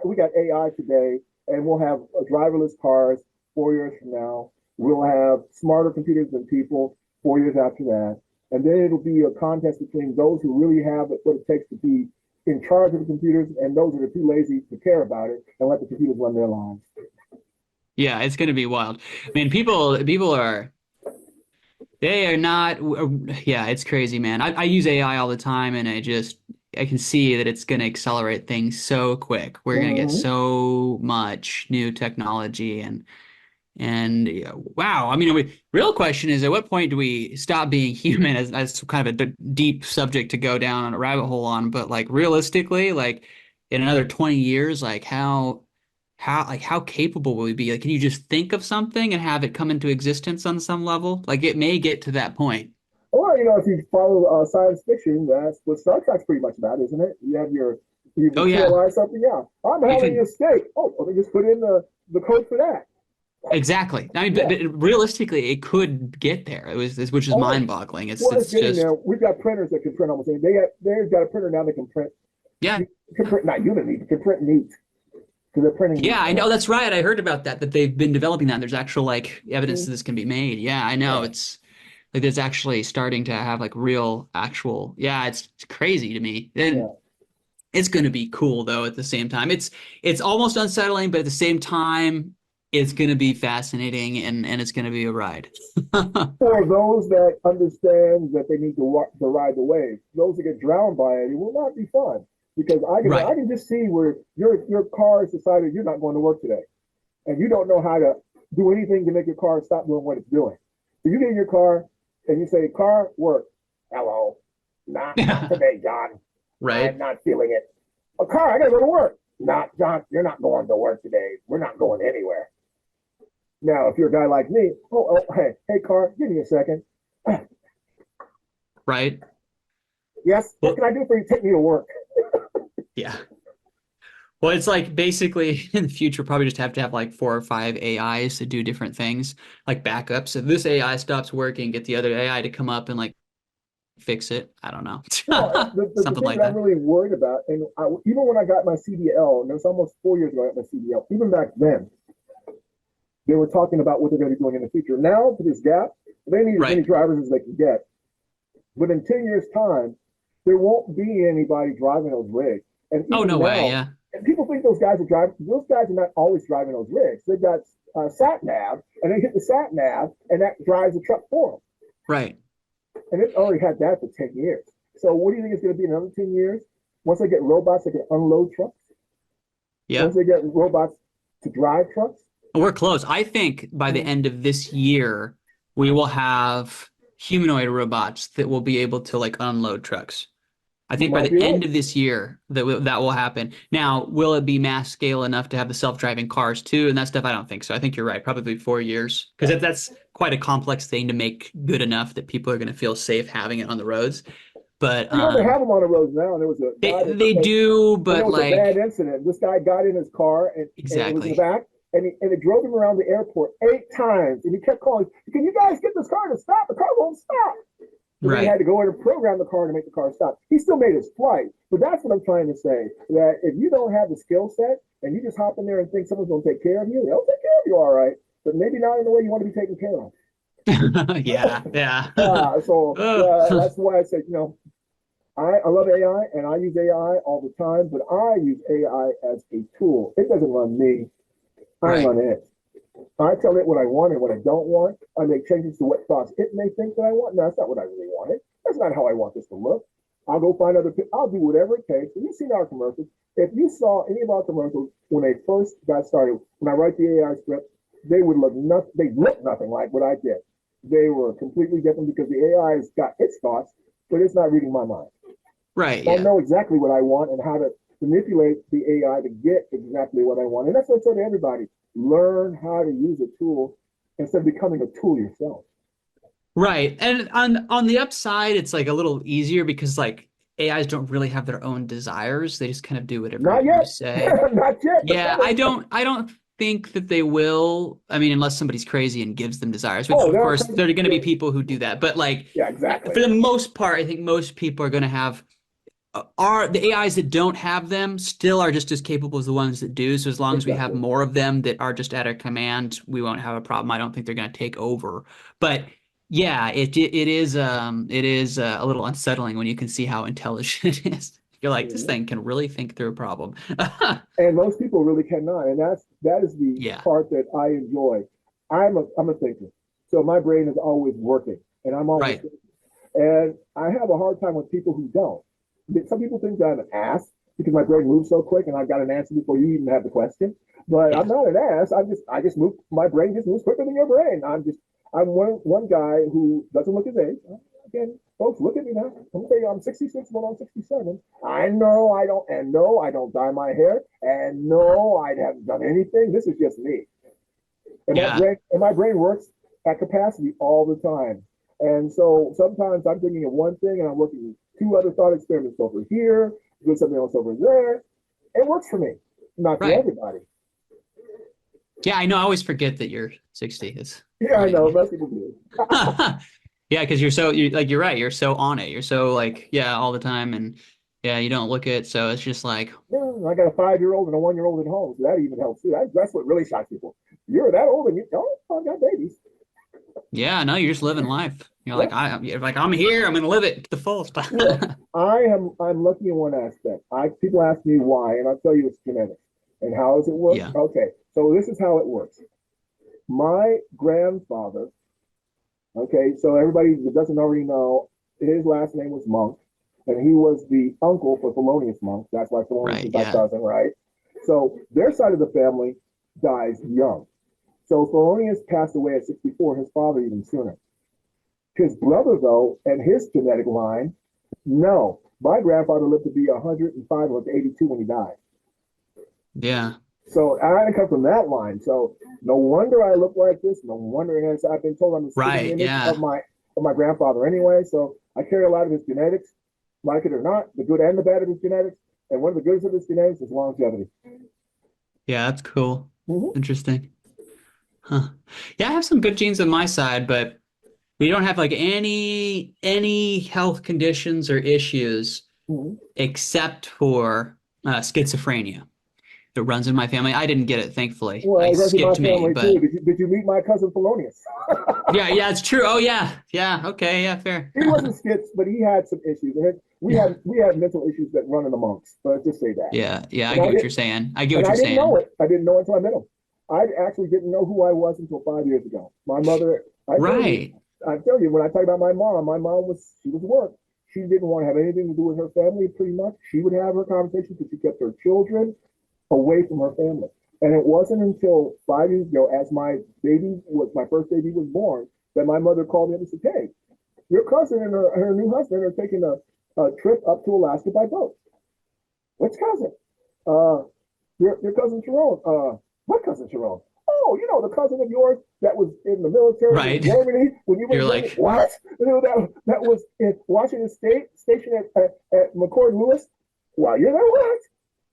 we got AI today, and we'll have driverless cars 4 years from now. We'll have smarter computers than people 4 years after that, and then it'll be a contest between those who really have what it takes to be in charge of the computers and those that are too lazy to care about it and let the computers run their lives. Yeah, it's gonna be wild. I mean, people are they are not. Yeah, it's crazy, man. I use AI all the time, and I can see that it's gonna accelerate things so quick. We're gonna get Mm-hmm. so much new technology and yeah, wow. I mean, real question is, at what point do we stop being human? As kind of a deep subject to go down on a rabbit hole on, but like realistically, like in another 20 years, like how capable will we be? Like, can you just think of something and have it come into existence on some level? Like, it may get to that point. Or if you follow science fiction, that's what Star Trek's pretty much about, isn't it? You Oh yeah, materialize something. Yeah, I'm you having a can steak. Oh, let me just put in the code for that. exactly. I mean, Yeah. but realistically, it could get there. Which is Oh, mind-boggling. It's well, it's it's getting just there. We've got printers that can print almost anything. They've got a printer now that can print. yeah. You can print not human meat. Can print meat because they're printing Yeah, meat. I know that's right. I heard about that they've been developing that. There's actual like evidence Mhm. that this can be made. Yeah, I know. Yeah, It's like it's actually starting to have like real actual. Yeah, it's crazy to me. And yeah. it's going to be cool though at the same time. It's almost unsettling, but at the same time it's going to be fascinating and it's going to be a ride. For those that understand that they need to ride the wave, those that get drowned by it, it will not be fun because I Right. can just see where your car has decided you're not going to work today, and you don't know how to do anything to make your car stop doing what it's doing. So you get in your car and you say, car, work. Hello. Not today, John. Right. I'm not feeling it. A car, I gotta go to work. Not, John, you're not going to work today. We're not going anywhere. Now, if you're a guy like me, hey, car, give me a second. Right. Yes, what Well, can I do for you? Take me to work. yeah. Well, it's like basically in the future, probably just have to have like 4 or 5 AIs to do different things, like backups. If this AI stops working, get the other AI to come up and like fix it. I don't know. No, the Something thing like that I'm that. really worried about, and even when I got my CDL, and it was almost 4 years ago I got my CDL, even back then, they were talking about what they're going to be doing in the future. Now, for this gap, they need as many Right. drivers as they can get. But in 10 years' time, there won't be anybody driving those rigs. And Oh, even no way. now, Yeah. and people think those guys are driving, those guys are not always driving those rigs. They've got sat nav, and they hit the sat nav, and that drives the truck for them. Right. And it's already had that for 10 years. So what do you think it's going to be in another 10 years? Once they get robots that can unload trucks, once Yep. they get robots to drive trucks, We're close. I think by the end of this year, we will have humanoid robots that will be able to like unload trucks. I you think by might the be right. end of this year that will happen. Now, will it be mass scale enough to have the self-driving cars too and that stuff? I don't think so. I think you're right. Probably 4 years because that's quite a complex thing to make good enough that people are going to feel safe having it on the roads. But You know, they have them on the roads now, and there was a guy they do, and there but was a bad like incident. This guy got in his car, and it was in the exactly. back, and it drove him around the airport 8 times, and he kept calling, "Can you guys get this car to stop? The car won't stop." So then he had Right. to go in and program the car to make the car stop. He still made his flight, but that's what I'm trying to say. That if you don't have the skill set and you just hop in there and think someone's going to take care of you, they'll take care of you all right, but maybe not in the way you want to be taken care of. Yeah, yeah. So Oh. yeah, that's why I said, I love AI and I use AI all the time, but I use AI as a tool. It doesn't run me. I Right. run it. I tell it what I want and what I don't want. I make changes to what thoughts it may think that I want. No, that's not what I really wanted. That's not how I want this to look. I'll go find other people. I'll do whatever it takes. And you've seen our commercials. If you saw any of our commercials when they first got started, when I write the AI script, they would look nothing. They look nothing like what I did. They were completely different because the AI has got its thoughts, but it's not reading my mind. Right, I yeah. know exactly what I want and how to manipulate the AI to get exactly what I want. And that's what I tell everybody. Learn how to use a tool instead of becoming a tool yourself. Right. And on the upside, it's like a little easier because like AIs don't really have their own desires. They just kind of do whatever Not you yet. say. Not yet, but Yeah, coming. I don't think that they will. I mean, unless somebody's crazy and gives them desires, which Oh, of they're all course crazy. there are going to Yeah, be people who do that. But like yeah, exactly. for the most part, I think most people are going to have are the AIs that don't have them still are just as capable as the ones that do. So as long as we have Exactly. more of them that are just at our command, we won't have a problem. I don't think they're going to take over. But yeah, it is a little unsettling when you can see how intelligent it is. You're like, this Mhm. thing can really think through a problem. And most people really cannot. And that is the Yeah, part that I enjoy. I'm a thinker. So my brain is always working and I'm always right. thinking. And I have a hard time with people who don't. Some people think that I'm an ass because my brain moves so quick and I've got an answer before you even have the question. But I'm Yeah. not an ass. I just move. My brain just moves quicker than your brain. I'm one guy who doesn't look his age. Again, folks, look at me now. I'm saying I'm 66, but I'm 67. I know I don't, and no, I don't dye my hair, and no, I haven't done anything. This is just me. Yeah. And my brain works at capacity all the time. And so sometimes I'm thinking of one thing and I'm working two other thought experiments over here, doing something else over there. It works for me, not for Right. everybody. Yeah, I know. I always forget that you're 60. It's Yeah, I know. funny. Most people do. Yeah, because you're right. You're so on it. You're so like yeah all the time, and yeah, you don't look it. So it's just like Yeah, I got a 5-year-old and a 1-year-old at home, so that even helps too. That's what really shocks people. You're that old and you I've got babies. yeah, no, you're just living life. You're Yeah, like you're like I'm here. I'm gonna live it to the fullest. yeah. I'm lucky in one aspect. I People ask me why, and I'll tell you it's genetics. And how does it work? Yeah. Okay, so this is how it works. My grandfather, okay, so everybody that doesn't already know, his last name was Monk, and he was the uncle for Thelonious Monk. That's why Thelonious Right. is my Yeah. cousin, right? So their side of the family dies young. So Thelonious passed away at 64, his father even sooner. His brother, though, and his genetic line, no. My grandfather lived to be 105 or 82 when he died. Yeah. So I come from that line. So no wonder I look like this. No wonder, and as I've been told, I'm the spitting Right. image Yeah. of my grandfather anyway. So I carry a lot of his genetics, like it or not, the good and the bad of his genetics. And one of the goods of his genetics is longevity. Yeah, that's cool. Mm-hmm. Interesting. Huh. Yeah, I have some good genes on my side, but we don't have like any health conditions or issues Mm-hmm. except for schizophrenia. It runs in my family. I didn't get it, thankfully. Well, Like it runs in my skipped me, family too. but Did you meet my cousin Polonius? yeah, yeah, it's true. Oh yeah. Yeah, okay, yeah, fair. He wasn't skits, but he had some issues. And we had mental issues that run in the monks. But let's just say that. Yeah, yeah, I And get I what did, you're saying. I get and what I you're didn't know saying. it. I didn't know it until I met him. I actually didn't know who I was until 5 years ago. My mother, Right. I tell you, when I talk about my mom she was work. She didn't want to have anything to do with her family. Pretty much, she would have her conversations, but she kept her children away from her family. And it wasn't until 5 years ago, as my first baby was born, that my mother called me up and said, "Hey, your cousin and her new husband are taking a trip up to Alaska by boat." "Which cousin?" Uh, your cousin Sharon. What cousin Sharon? "Oh, the cousin of yours that was in the military in Right. Germany when you were You're in Germany." like, "What?" That was in Washington State, stationed at McCord Lewis. "Wow, you're there, what?"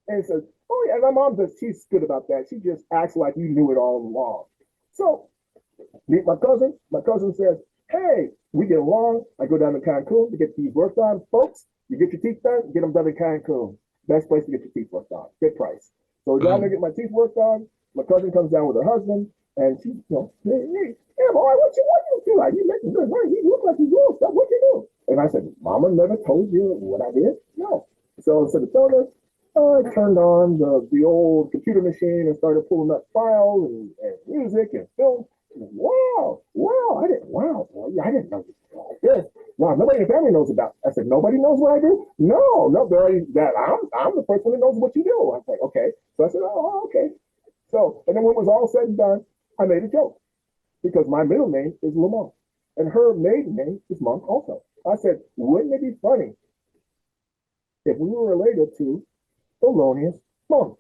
And says, "Oh yeah." And my mom she's good about that. She just acts like you knew it all along. So meet my cousin. My cousin says, "Hey, we get along. I go down to Cancun to get these work done. Folks, you get your teeth done, get them done in Cancun. Best place to get your teeth worked on. Good price." So we down there boom. get my teeth worked on. My cousin comes down with her husband, and she, "Hey, boy, what you do? You making good money. You look like you doing stuff. What you do?" And I said, "Mama never told you what I did? No." So instead of telling her, I turned on the old computer machine and started pulling up files and music and film. "Wow, wow, I didn't know this. Wow, nobody in the family knows about it." I said, "Nobody knows what I do?" "No, nobody. That I'm the person that knows what you do." I was like, "Okay." So I said, "Oh, okay." So, and then when it was all said and done, I made a joke because my middle name is Lamont and her maiden name is Monk also. I said, "Wouldn't it be funny if we were related to Thelonious Monk?"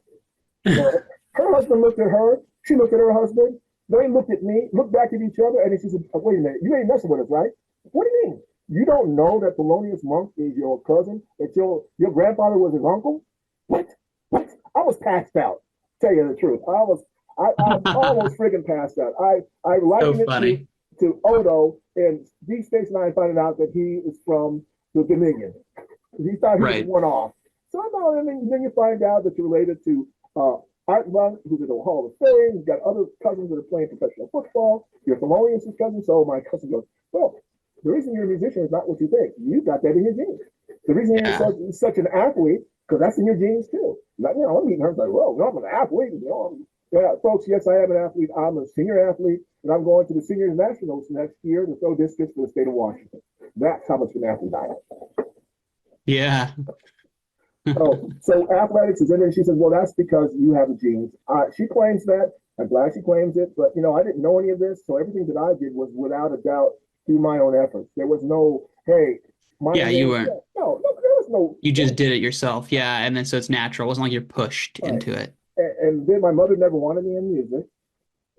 So her husband looked at her. She looked at her husband. They looked at me, looked back at each other, and she said, "Wait a minute, you ain't messing with us, right?" "What do you mean? You don't know that Thelonious Monk is your cousin? That your grandfather was his uncle?" What? What? I was passed out. Tell you the truth, I almost friggin' passed out. I So likened it funny. to Odo and Deep Space Nine finding out that he is from the Dominion. He thought he was Right. one off. So then you find out that you're related to uh, Art Monk, who's in the Hall of Fame. You've got other cousins that are playing professional football. Your Thelonious' cousin. So my cousin goes, "Well, the reason you're a musician is not what you think. You got that in your genes. The reason you're Yeah. such an athlete, because that's in your genes too." Not, I'm meeting her like, "Whoa, no, I'm an athlete." Yeah, folks, yes, I am an athlete. I'm a senior athlete, and I'm going to the Seniors Nationals next year to throw discus for the state of Washington. That's how much of an athlete I am. Yeah. So athletics is in there. She says, "Well, that's because you have the genes." She claims that. I'm glad she claims it, but I didn't know any of this, so everything that I did was without a doubt through my own efforts. There was no, "Hey, my Yeah, you name." weren't. No, there was no. You just did it yourself. Yeah, and then so it's natural. It wasn't like you're pushed Right. into it. And then my mother never wanted me in music,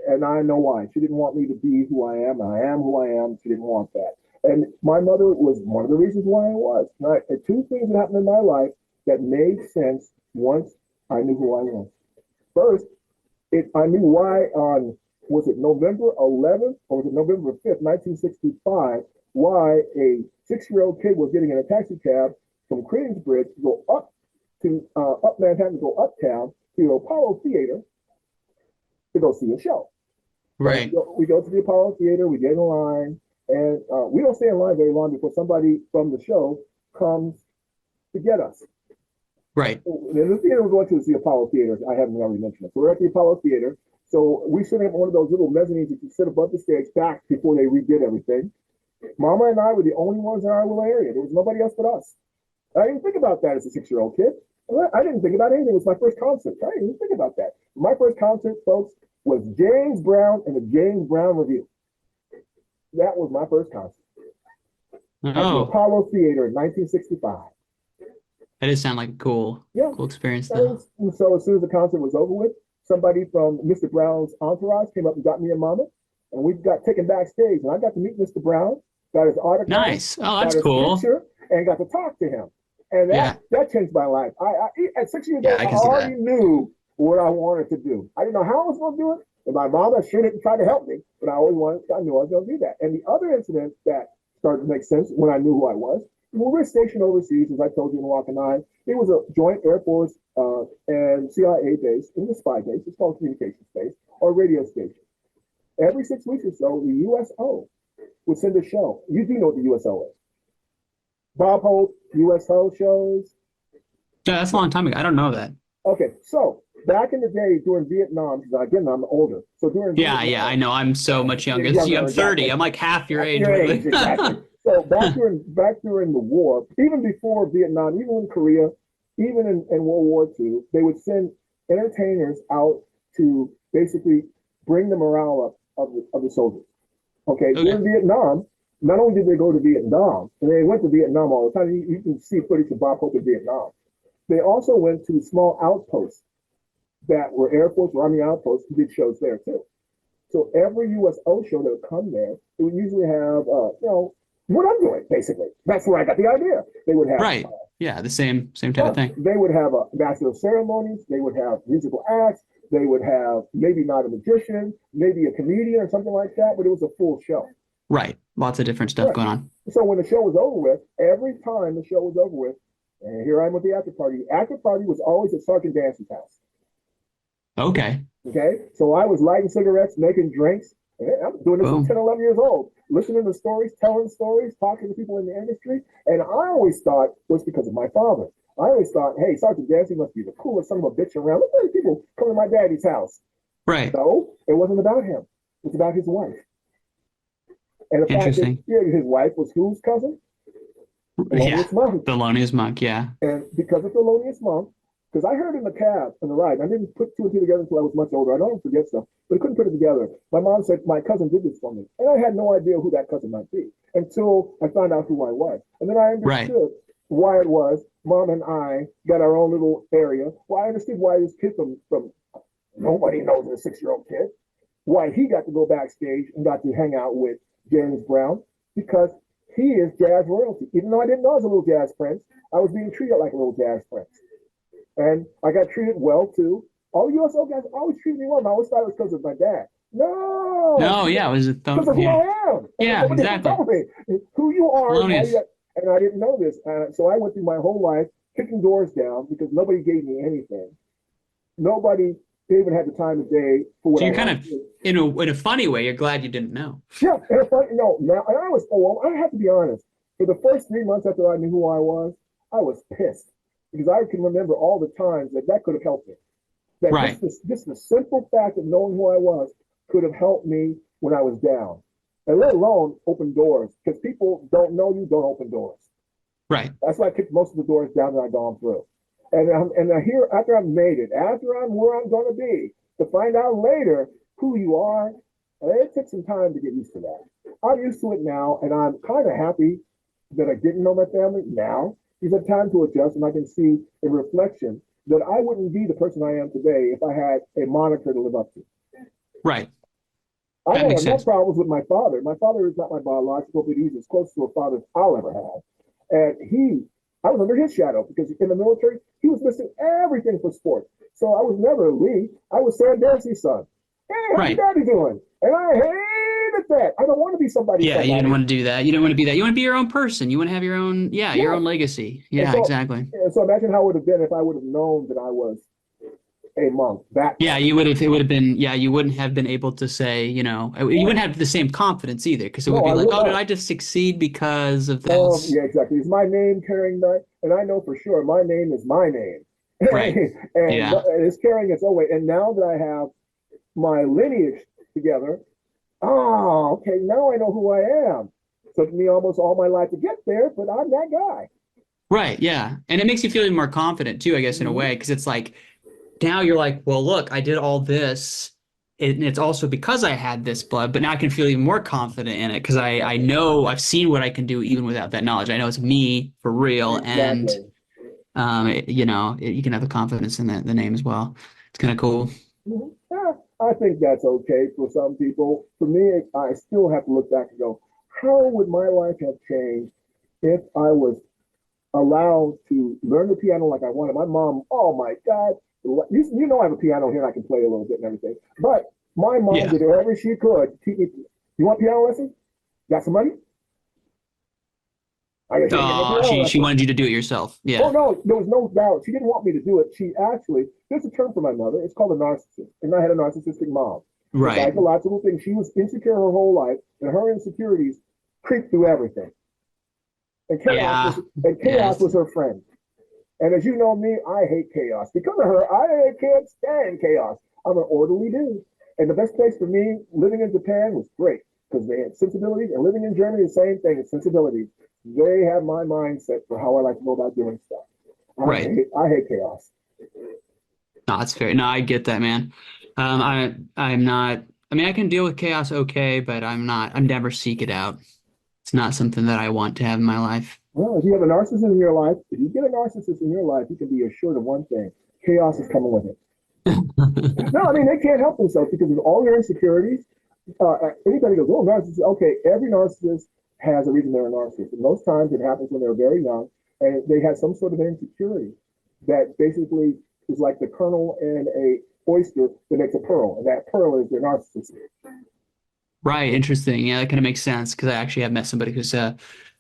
and I know why. She didn't want me to be who I am. I am who I am. She didn't want that. And my mother was one of the reasons why I was. Right? And two things that happened in my life that made sense once I knew who I was. First, I knew why on, was it November 11th or was it November 5th, 1965, why a 6-year-old kid was getting in a taxi cab from Queensbridge to go up Manhattan to go uptown to the Apollo Theater to go see a show. So Right. we go to the Apollo Theater, we get in line, and we don't stay in line very long before somebody from the show comes to get us. Right. The theater we're going to is the Apollo Theater. I haven't already mentioned it. So we're at the Apollo Theater. So we sit at one of those little mezzanines that you sit above the stage back before they redid everything. Mama and I were the only ones in our little area. There was nobody else but us. I didn't think about that as a 6-year-old kid. I didn't think about anything. It was my first concert. I didn't even think about that. My first concert, folks, was James Brown and the James Brown Review. That was my first concert at the Oh, Apollo Theater in 1965. that does sound like a cool, Yeah. cool experience though. And so as soon as the concert was over with, somebody from Mr. Brown's entourage came up and got me a mama, and we got taken backstage, and I got to meet Mr. Brown, got his autograph, Nice. Oh, got that's his cool. picture, and got to talk to him. And Yeah. that changed my life. At 6 years Yeah, old, I I can see already that. knew what I wanted to do. I didn't know how I was going to do it, and my mama sure didn't try to help me, but I knew I was going to do that. And the other incident that started to make sense when I knew who I was, when we were stationed overseas, as I told you in Wachanai, it was a joint Air Force and CIA base. It was a spy base. It's called communications base or radio station. Every 6 weeks or so, the USO would send a show. You do know what the USO is. Bob Hope, USO shows. Yeah, that's a long time ago. I don't know that. Okay, so back in the day during Vietnam, because again, I'm older. So during Yeah, yeah, I Vietnam, know. I'm so much younger. See, younger, I'm 30. exactly. I'm like half your age, Your really. age, exactly. So back during the war, even before Vietnam, even in Korea, even in World War II, they would send entertainers out to basically bring the morale up of the soldiers. Okay, Okay. during Vietnam, not only did they go to Vietnam, and they went to Vietnam all the time. You can see footage of Bob Hope in Vietnam. They also went to small outposts that were Air Force or Army outposts who did shows there too. So every USO show that would come there, it would usually have, what I'm doing, basically. That's where I got the idea. They would have, Right. Yeah, the same type of thing. they would have master of ceremonies. They would have musical acts. They would have maybe not a magician, maybe a comedian or something like that, but it was a full show. Right. Lots of different stuff Right. going on. So when the show was over with, every time the show was over with, and here I am with the after party. The after party was always at Sergeant Dancy's house. Okay. Okay, so I was lighting cigarettes, making drinks. I'm doing this from Boom. 10, 11 years old, listening to stories, telling stories, talking to people in the industry. And I always thought it was because of my father. I always thought, hey, Sergeant Dancy must be the coolest son of a bitch around. Look at these people coming to my daddy's house. Right. No, it wasn't about him. It was about his wife. And the fact that Interesting. his wife was whose cousin? Yeah. Thelonious Monk. Thelonious Monk. Yeah. And because of Thelonious Monk, because I heard in the cab in the ride, I didn't put two and two together until I was much older. I don't forget stuff, but I couldn't put it together. My mom said my cousin did this for me, and I had no idea who that cousin might be until I found out who I was, and then I Right. understood why it was. Mom and I got our own little area. Well, I understood why this kid from nobody knows a 6-year-old kid, why he got to go backstage and got to hang out with James Brown, because he is jazz royalty. Even though I didn't know I was a little jazz prince, I was being treated like a little jazz prince. And I got treated well too. All the USO guys always treated me well. And I always thought it was because of my dad. No, No, yeah, it was a because of who yeah. I am. Yeah, Nobody exactly. told me who you are. Thelonious. And I didn't know this. So I went through my whole life kicking doors down because nobody gave me anything. Nobody even had the time of day for what So I you're kind wanted of to. in a funny way, you're glad you didn't know. Yeah, and it's like, no, now, and I was, well, I have to be honest. For the first 3 months after I knew who I was pissed because I can remember all the times that could have helped me. That Right. just the simple fact of knowing who I was could have helped me when I was down, and let alone open doors. Because people don't know you, don't open doors. Right. That's why I kicked most of the doors down that I've gone through. And I hear after I've made it, after I'm where I'm going to be, to find out later who you are, it took some time to get used to that. I'm used to it now, and I'm kind of happy that I didn't know my family now. Because I've time to adjust, and I can see in reflection that I wouldn't be the person I am today if I had a moniker to live up to. Right. I That don't makes have no sense. problems with my father. My father is not my biological, but he's as close to a father as I'll ever have. And I was under his shadow because in the military, he was missing everything for sports. So I was never elite. I was Sam Dancy's son. Hey, how's Right. your daddy doing? And I hated that. I don't want to be somebody. Yeah, you didn't want to do that. You didn't want to be that. You want to be your own person. You want to have your own, your Yeah. own legacy. And Yeah, so, exactly. so imagine how it would have been if I would have known that I was a monk. Yeah, it would have been, you wouldn't have been able to say, you wouldn't have the same confidence either because it would No, be I like, would oh, did not. I just succeed because of this? Yeah, exactly. It's my name carrying that, and I know for sure my name is my name. Right. And Yeah. it's carrying its own weight. And now that I have my lineage together, okay, now I know who I am. Took me almost all my life to get there, but I'm that guy. Right. Yeah. And it makes you feel even more confident too, I guess, in a Mhm. way, because it's like now you're like, well, look, I did all this it's also because I had this blood, but now I can feel even more confident in it because I know I've seen what I can do even without that knowledge. I know it's me for real, and Exactly. you can have the confidence in the name as well. It's kind of cool. Mhm. Yeah, I think that's okay for some people. For me, I still have to look back and go, how would my life have changed if I was allowed to learn the piano like I wanted? My mom, oh my God, you know I have a piano here and I can play a little bit and everything. But my mom Yeah. did whatever she could to keep me. You want piano lessons? Got some money? I got you get no piano She lessons. wanted you to do it yourself. Oh Yeah. no, there was no doubt. She didn't want me to do it. She actually, there's a term for my mother. It's called a narcissist. And I had a narcissistic mom. The Right. psychological thing, she was insecure her whole life, and her insecurities creeped through everything. And Yeah. chaos Yes. was her friend. And as you know me, I hate chaos. Because of her, I can't stand chaos. I'm an orderly dude. And the best place for me living in Japan was great because they had sensibilities, and living in Germany, the same thing, it's sensibilities. They have my mindset for how I like to go about doing stuff. Right. I hate chaos. No, that's fair. No, I get that, man. I'm not. I mean, I can deal with chaos okay, but I'm not. I'm never seek it out. It's not something that I want to have in my life. Well, if you have a narcissist in your life, if you get a narcissist in your life, you can be assured of one thing: chaos is coming with it. No, I mean they can't help themselves because of all your insecurities. Anybody goes, "Oh, narcissist." Okay, every narcissist has a reason they're a narcissist, and most times it happens when they're very young and they have some sort of insecurity that basically is like the kernel in a oyster that makes a pearl, and that pearl is their narcissist. Right. Interesting. Yeah, that kind of makes sense because I actually have met somebody who's a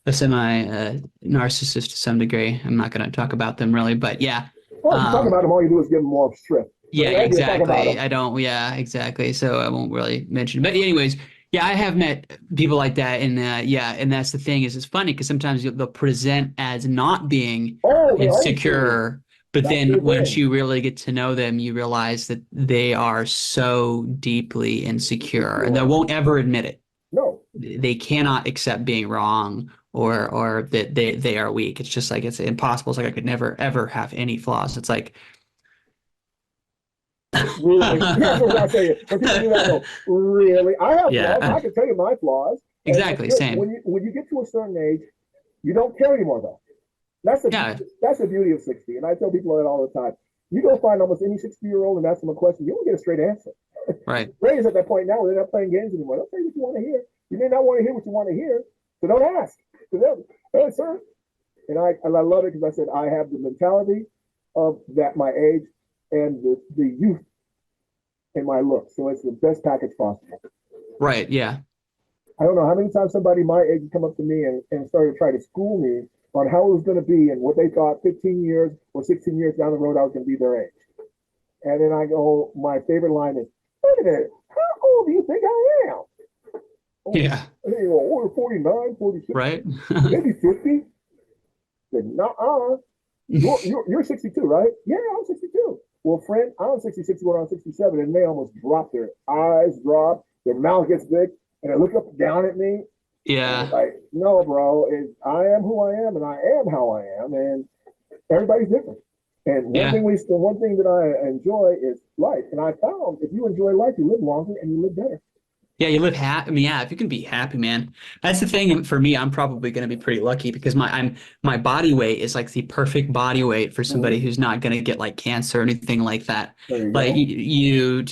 semi narcissist to some degree. I'm not going to talk about them really, but yeah. Well, if you talk Um, about them, all you do is give them more stress. So Yeah, the idea of talking about exactly. them, I don't, yeah, exactly. So I won't really mention. But anyways, yeah, I have met people like that, and yeah, and that's the thing is it's funny because sometimes they'll present as not being oh, they are insecure. insecure, but That's their then once thing. you really get to know them, you realize that they are so deeply insecure, and they Insecure. won't ever admit it. No, They cannot accept being wrong or that they are weak. It's just like it's impossible. It's like I could never ever have any flaws. It's like really. Here's what I say: when people do that, I go, really? I have flaws. Yeah, I can tell you my flaws, and it's exactly. good when Same. you get to a certain age, you don't care anymore though. Yeah, That's the beauty of 60. And I tell people that all the time. You go find almost any 60-year-old and ask them a question, you don't get a straight answer. right. Ray's at that point now where they're not playing games anymore. They'll tell you what you want to hear. You may not want to hear what you want to hear, so don't ask. Hey, sir. And I love it because I said I have the mentality of that my age and the youth in my look. So it's the best package possible. Right. Yeah. I don't know how many times somebody my age would come up to me and started to try to school me on how it was going to be and what they thought 15 years or 16 years down the road I was going to be their age. And then I go, my favorite line is, wait a minute, how old do you think I am? Oh, Yeah. you know, 49, 46, Right. maybe 50. Said, nuh-uh. You're 62, right? Yeah, I'm 62. Well, friend, I'm 66 going on 67, and they almost drop their eyes, drop, their mouth gets big, and they look up down at me. And it's Yeah. like, no, bro, I am who I am, and I am how I am, and everybody's different. And Yeah. the one thing that I enjoy is life. And I found if you enjoy life, you live longer and you live better. Yeah. You live happy. I mean, yeah, if you can be happy, man, that's the thing for me. I'm probably going to be pretty lucky because my body weight is like the perfect body weight for somebody Mm-hmm. who's not going to get like cancer or anything like that. There you Like go. you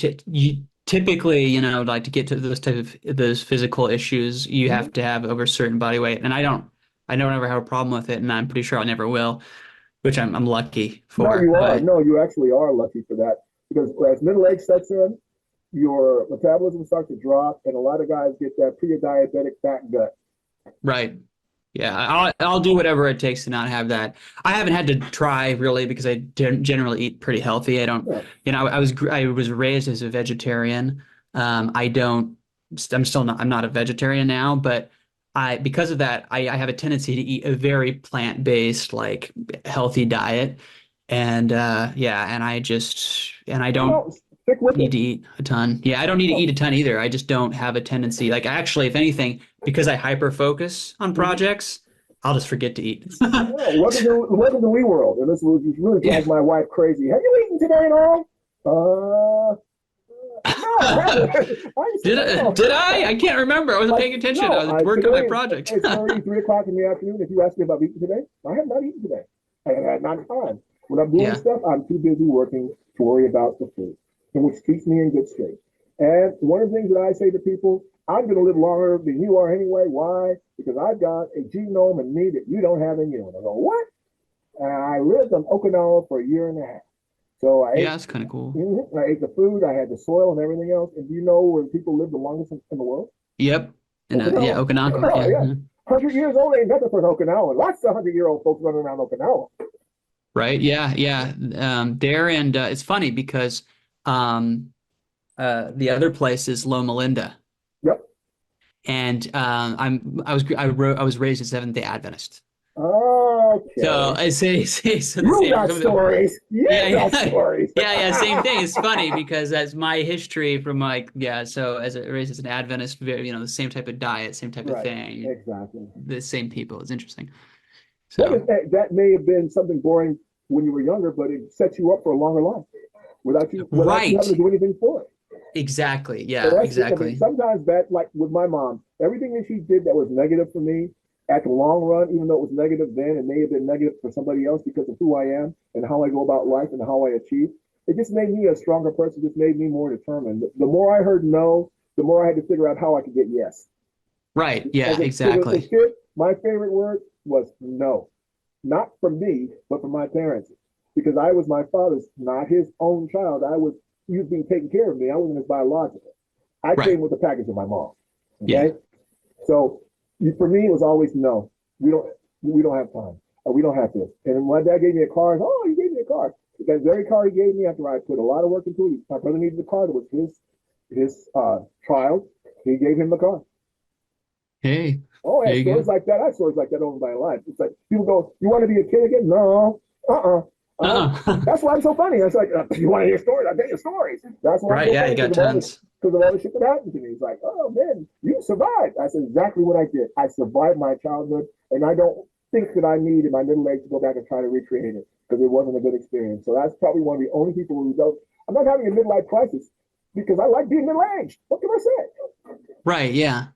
typically, like to get to those type of those physical issues, you Mm-hmm. have to have over a certain body weight. And I don't ever have a problem with it. And I'm pretty sure I never will, which I'm lucky No, for, you are. but No, you actually are lucky for that because as middle age sets in, your metabolism starts to drop, and a lot of guys get that pre-diabetic fat gut. right. Yeah, I'll do whatever it takes to not have that. I haven't had to try really because I generally eat pretty healthy. I don't, Yeah. I was raised as a vegetarian. I don't, I'm still not, I'm not a vegetarian now, but because of that, I have a tendency to eat a very plant-based, like healthy diet. And yeah, and I don't No, stick with need it. to eat a ton. Yeah, I don't need to No. eat a ton either. I just don't have a tendency. Like actually, if anything, because I hyper focus on Mm-hmm. projects, I'll just forget to eat. No, welcome to we world, and this really Yeah. drives my wife crazy. Have you eaten today at all? I haven't. I used to know. Did I? I can't remember. I wasn't paying attention. No, I was working on my project. It's already 3 o'clock in the afternoon. If you ask me about eating today, I have not eaten today. I have had not time. When I'm doing Yeah. stuff, I'm too busy working to worry about the food, and which keeps me in good shape. And one of the things that I say to people, I'm going to live longer than you are anyway. Why? Because I've got a genome in me that you don't have in you. And I go, what? And I lived on Okinawa for a year and a half. So Yeah, that's kind of cool. I ate the food, I had the soil and everything else. And do you know where people live the longest in the world? Yep. And yeah, Okinawa. Okinawa. Okinawa, Yeah. yeah. 100 years old ain't nothing for an Okinawan. Lots of 100-year-old folks running around Okinawa. Right. Yeah. Yeah. There and it's funny because the other place is Loma Linda, Yep. and I was raised a Seventh-day Adventist. Okay. So I say so the You same. got stories. You got Yeah. stories. Yeah, same thing. It's funny because that's my history from like, yeah, so as a raised as an Adventist, the same type of diet, same type of Right. thing, Exactly. the same people. It's interesting. That, So that may have been something boring when you were younger, but it sets you up for a longer life without you having right. to do anything for it. Exactly. So Yeah, I mean, exactly. sometimes that, like with my mom, everything that she did that was negative for me, at the long run, even though it was negative then, it may have been negative for somebody else because of who I am and how I go about life and how I achieve. It just made me a stronger person. Just made me more determined. The more I heard no, the more I had to figure out how I could get yes. Right. Yeah, As a exactly. kid, my favorite word was no, not from me, but from my parents, because I was my father's, not his own child. He was being taken care of me. I wasn't his biological. I Right. came with the package of my mom. Okay, Yeah. so for me, it was always no. We don't have time. Or we don't have this. And my dad gave me a car. Oh, he gave me a car. That very car he gave me after I put a lot of work into it. My brother needed a car. That was his child. He gave him the car. Hey, Oh, there yeah, you stories go. like that. I have stories like that over my life. It's like people go, "You want to be a kid again?" No. Uh-uh. That's why I'm so funny. It's like, you want to hear stories? I'll tell you stories. That's why I'm Right. so Yeah, you funny got tons. because of all the shit that happened to me. He's like, oh man, you survived. I said exactly what I did. I survived my childhood, and I don't think that I need in my middle age to go back and try to recreate it because it wasn't a good experience. So that's probably one of the only people who don't. I'm not having a midlife crisis because I like being middle aged. What can I say? Right. Yeah.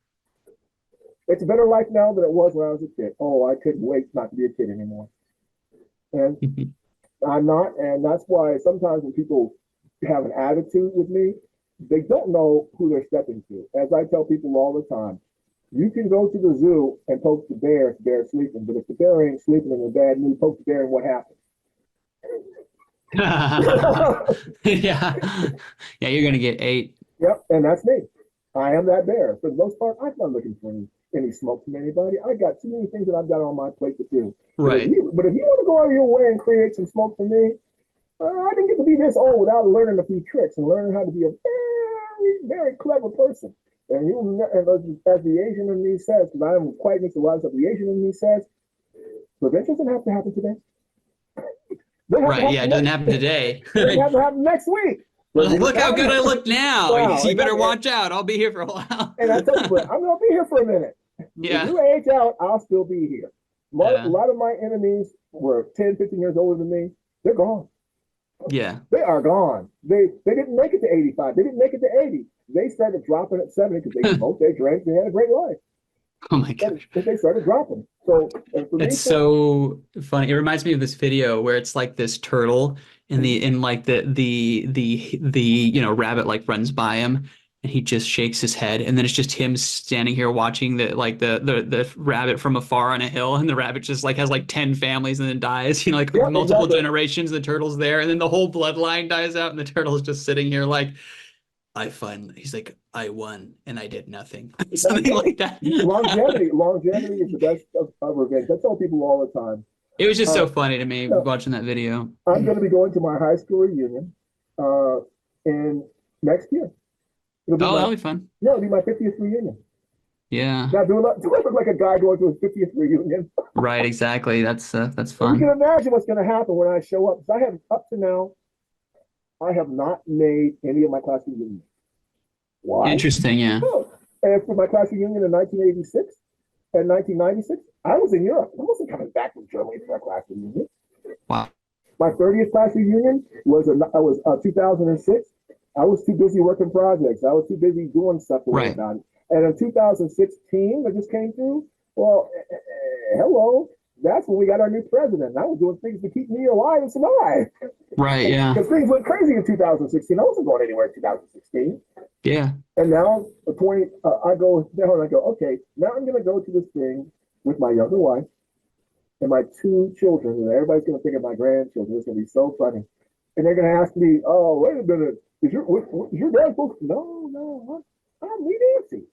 It's a better life now than it was when I was a kid. Oh, I couldn't wait not to be a kid anymore. And I'm not, and that's why sometimes when people have an attitude with me, they don't know who they're stepping to. As I tell people all the time, you can go to the zoo and poke the bear if the bear's sleeping, but if the bear ain't sleeping in a bad mood, poke the bear and what happens? Yeah. Yeah, you're gonna get 8. Yep, and that's me. I am that bear. For the most part, I'm not looking for any smoke from anybody. I got too many things that I've got on my plate to do. Right. But if you want to go out of your way and create some smoke for me, I didn't get to be this old without learning a few tricks and learning how to be a very, very clever person. And as the Asian in me says, because I am quite mixed a lot of stuff, the Asian in me says, prevention doesn't have to happen today. Right. Yeah, it doesn't happen today. It doesn't have to happen next week. Look how good I look now. Wow, You better exactly. watch out. I'll be here for a while. And I tell people, I'm going to be here for a minute. Yeah. If you age out, I'll still be here. Yeah. A lot of my enemies were 10, 15 years older than me. They're gone. Yeah. They are gone. They didn't make it to 85. They didn't make it to 80. They started dropping at 70 because they smoked, they drank, they had a great life. Oh my gosh. They started dropping. So for me, It's so funny. It reminds me of this video where it's like this turtle in like the rabbit like runs by him and he just shakes his head and then it's just him standing here watching the rabbit from afar on a hill and the rabbit just like has like 10 families and then dies, like Yeah, multiple exactly. generations, the turtle's there and then the whole bloodline dies out and the turtle's just sitting here like he's like, I won and I did nothing. Something like that. Longevity is the best of revenge. I tell people all the time. It was just so funny to me watching that video. I'm going to be going to my high school reunion in next year. That'll be fun. Yeah, it'll be my 50th reunion. Yeah. Now, do I look like a guy going to his 50th reunion? Right, exactly. That's You fun. can imagine what's going to happen when I show up. I have up to now, I have not made any of my class reunions. Why? Interesting, yeah. Oh, and for my class reunion in 1986 and 1996, I was in Europe. I wasn't coming back from Germany for my class reunion. Wow. My 30th class reunion was 2006. I was too busy working projects. I was too busy doing stuff to worry Right. about it. And in 2016, that just came through. Well, hello. That's when we got our new president. I was doing things to keep me alive and survive. Right. Yeah. Because things went crazy in 2016. I wasn't going anywhere in 2016. Yeah. And now, I go down and I go, okay, now I'm going to go to this thing with my younger wife and my two children. And everybody's going to think of my grandchildren. It's going to be so funny. And they're going to ask me, oh, wait a minute. Is your dad supposed to? No, no, I'm me, Nancy.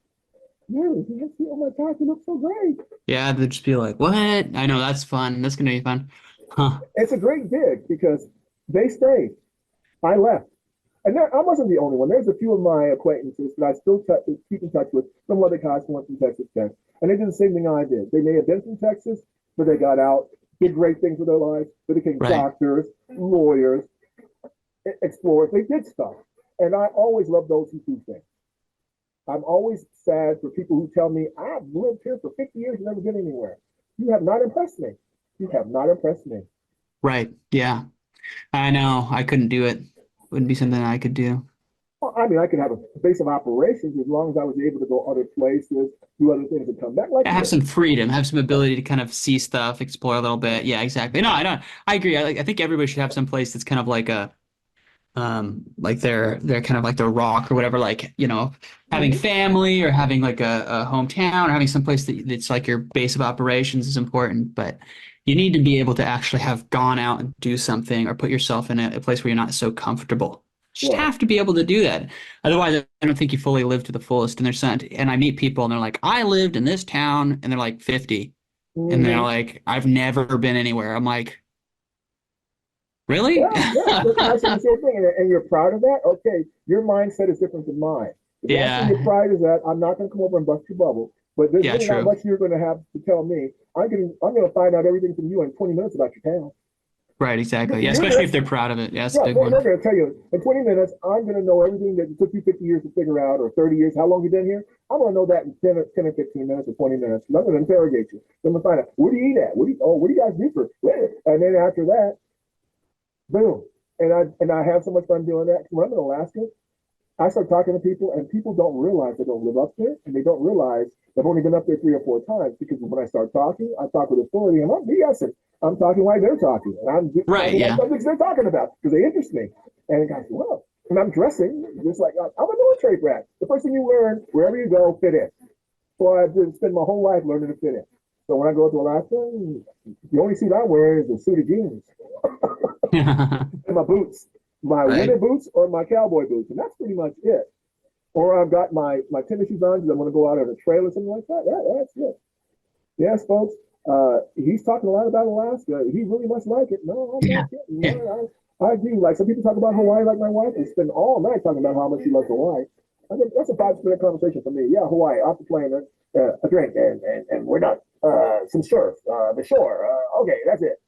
Really? Nancy? Oh my gosh, you look so great. Yeah. They'd just be like, what? I know that's fun. That's gonna be fun. Huh. It's a great dig because they stayed. I left. And I wasn't the only one. There's a few of my acquaintances that I still keep in touch with from other guys who went from Texas Tech. And they did the same thing I did. They may have been from Texas, but they got out, did great things with their lives. They became Right. doctors, lawyers, explorers. They did stuff. And I always love those who do things. I'm always sad for people who tell me, I've lived here for 50 years and never been anywhere. You have not impressed me. You have not impressed me. Right. Yeah. I know. I couldn't do it. Wouldn't be something I could do. Well, I mean, I could have a base of operations as long as I was able to go other places, do other things, and come back like Have this. some freedom, have some ability to kind of see stuff, explore a little bit. Yeah, exactly. No, I don't. I agree. I think everybody should have some place that's kind of like they're kind of like their rock or whatever. Like, having Mhm. family or having like a hometown or having some place that's like your base of operations is important. But you need to be able to actually have gone out and do something or put yourself in a place where you're not so comfortable. Just Right. have to be able to do that. Otherwise, I don't think you fully live to the fullest. And and I meet people and they're like, I lived in this town, and they're like 50. And they're Mm-hmm. like, I've never been anywhere. I'm like, really? Yeah, yeah. And I said the same thing. And you're proud of that? Okay, your mindset is different than mine. The last thing Yeah. your pride is at, I'm not going to come over and bust your bubble. But there's Yeah, really not true. much you're going to have to tell me. I'm going to find out everything from you in 20 minutes about your town. Right, exactly. Yeah, You're especially gonna, if they're proud of it. Yeah, that's a yeah, big they're one. going to tell you in 20 minutes. I'm going to know everything that took you 50 years to figure out, or 30 years. How long you been here? I'm going to know that in 10 or 15 minutes or 20 minutes. And I'm going to interrogate you. I'm going to find out what do you eat at? What do you guys do for? And then after that, boom. And I have so much fun doing that. When I'm in Alaska, I start talking to people, and people don't realize they don't live up there, and they don't realize they've only been up there 3 or 4 times. Because when I start talking, I talk with authority, and I'm BSing. I'm talking like they're talking, and I'm just Right, talking about yeah. subjects they're talking about because they interest me. And guys, well, and I'm dressing just like I'm a military brat. The first thing you learn wherever you go, fit in. So I've been spend my whole life learning to fit in. So when I go to Alaska, the only suit I'm wearing is a suit of jeans and my boots, my winter Right. boots or my cowboy boots, and that's pretty much it. Or I've got my tennis shoes on because I'm going to go out on a trail or something like that. That's it. Yes, folks. He's talking a lot about Alaska. He really must like it. No, I'm Yeah. not kidding. Yeah. I agree. Like some people talk about Hawaii, like my wife, and spend all night talking about how much she loves Hawaii. I think that's a 5 minute conversation for me. Yeah, Hawaii, off the plane, a drink, and we're done. Some surf, the shore. Okay, that's it.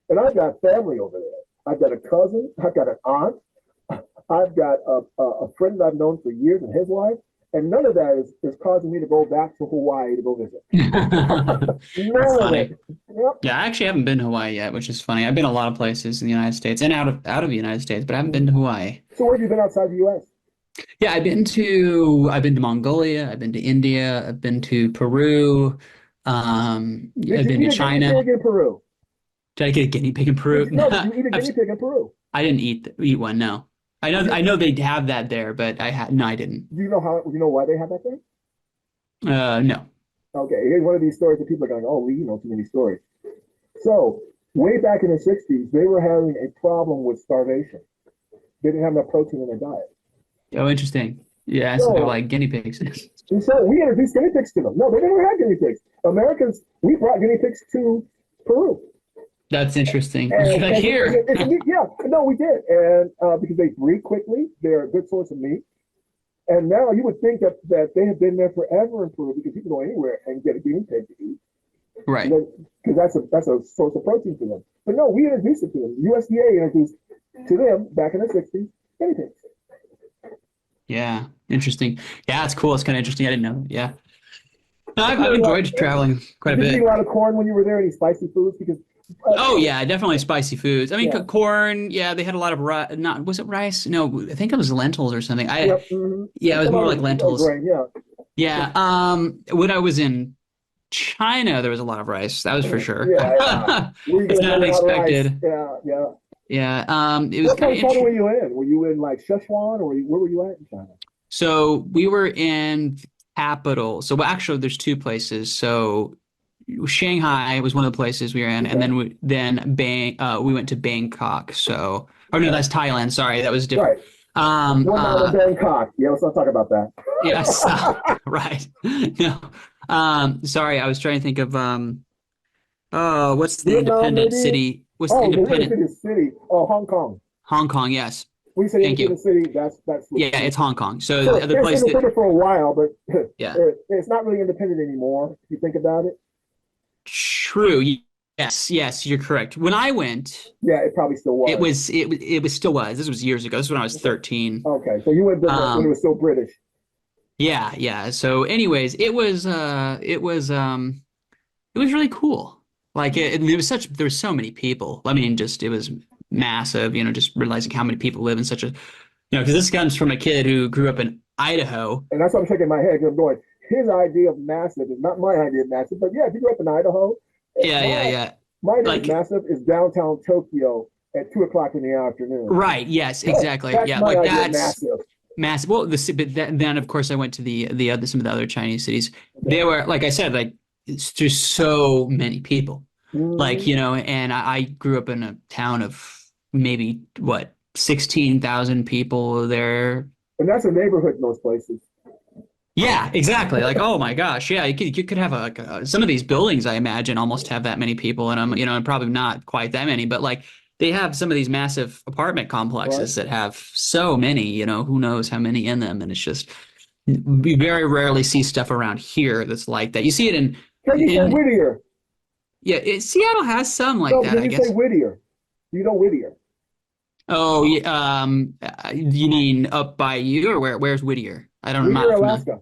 And I've got family over there. I've got a cousin. I've got an aunt. I've got a friend that I've known for years and his wife. And none of that is causing me to go back to Hawaii to go visit. That's None of funny. it. Yep. Yeah, I actually haven't been to Hawaii yet, which is funny. I've been a lot of places in the United States and out of the United States, but I haven't been to Hawaii. So where have you been outside the U.S.? Yeah, I've been to Mongolia, I've been to India, I've been to Peru, Did I've you been to eat a guinea China. pig in Peru? Did I get a guinea pig in Peru? No, did you eat a I've, guinea pig in Peru? I didn't eat one, no. I know they have that there, but no, I didn't. Do you know why they have that thing? No. Okay, here's one of these stories that people are going, oh, we know too many stories. So way back in the 60s, they were having a problem with starvation. They didn't have enough protein in their diet. Oh, interesting. Yeah, so they're So, like guinea pigs. and so we introduced guinea pigs to them. No, they never had guinea pigs. Americans, we brought guinea pigs to Peru. That's interesting. And, Like here. yeah, no, we did. And because they breed quickly, they're a good source of meat. And now you would think that they have been there forever in Peru because you can go anywhere and get a guinea pig to eat. Right. Because that's a source of protein for them. But no, we introduced it to them. USDA introduced to them back in the 60s guinea pigs. Yeah. Interesting. Yeah, it's cool. It's kind of interesting. I didn't know. Yeah. No, Did I've you eat a lot, enjoyed traveling quite a did you eat bit. a lot of corn when you were there? Any spicy foods? Because Oh yeah, definitely spicy foods. I mean, Yeah. corn. Yeah, they had a lot of not was it rice? No, I think it was lentils or something. Yep. Hmm. Yeah, it was Some more other like lentils. grain. Yeah. Yeah. When I was in China, there was a lot of rice. That was for sure. Yeah. Yeah. Where you It's get a not million out of rice? unexpected. Yeah. Yeah. Yeah. It was What kind part of of China were interesting. you in? Were you in like Sichuan, or where were you at in China? So we were in capital. So well, actually, there's two places. So Shanghai was one of the places we were in, and Okay. we went to Bangkok. So, or no, Okay. that's Thailand. Sorry, that was different. Right. Um, One night in uh, Bangkok. Yeah. Let's not talk about that. yes, right. No, sorry, I was trying to think of oh, what's the Vietnam, independent maybe. city? What's the Oh, the independent? independent city. Oh, Hong Kong. Hong Kong. Yes, When you say thank you. independent city, that's what. Yeah, it's Hong Kong. So So the it's place that, independent for a while, but yeah, it's not really independent anymore. If you think about it. true. Yes, yes, you're correct. When I went. Yeah, it probably still was. It was still was. This was years ago. This is when I was Okay. 13. Okay. So you went there when it Um, was still British. yeah, yeah. So anyways, it was really cool. Like it was such there were so many people. I mean, just it was massive, just realizing how many people live in such a because this comes from a kid who grew up in Idaho. And that's what I'm shaking my head. 'Cause I'm going, his idea of massive is not my idea of massive. But yeah, if you grew up in Idaho, Yeah, yeah, my yeah. my idea of Like massive is downtown Tokyo at 2 o'clock in the afternoon. right, yes, exactly. That's Yeah, my like idea of that's massive. massive. Well, then of course I went to the other some of the other Chinese cities. Okay. They were like I said, like it's just so many people. Like, Hmm. and I grew up in a town of maybe what 16,000 people there. And that's a neighborhood in those places. Yeah, exactly. Like, oh my gosh, yeah, you could have some of these buildings I imagine almost have that many people in them, and probably not quite that many, but like they have some of these massive apartment Right? complexes that have so many, who knows how many in them, and it's just we very rarely see stuff around here that's like that. You see it Can you say in Whittier? yeah, Seattle has some like No, that, because I you say guess. Whittier. You know Whittier. Oh, yeah, you mean up by you or where's Whittier? I'm Whittier, not familiar. Alaska.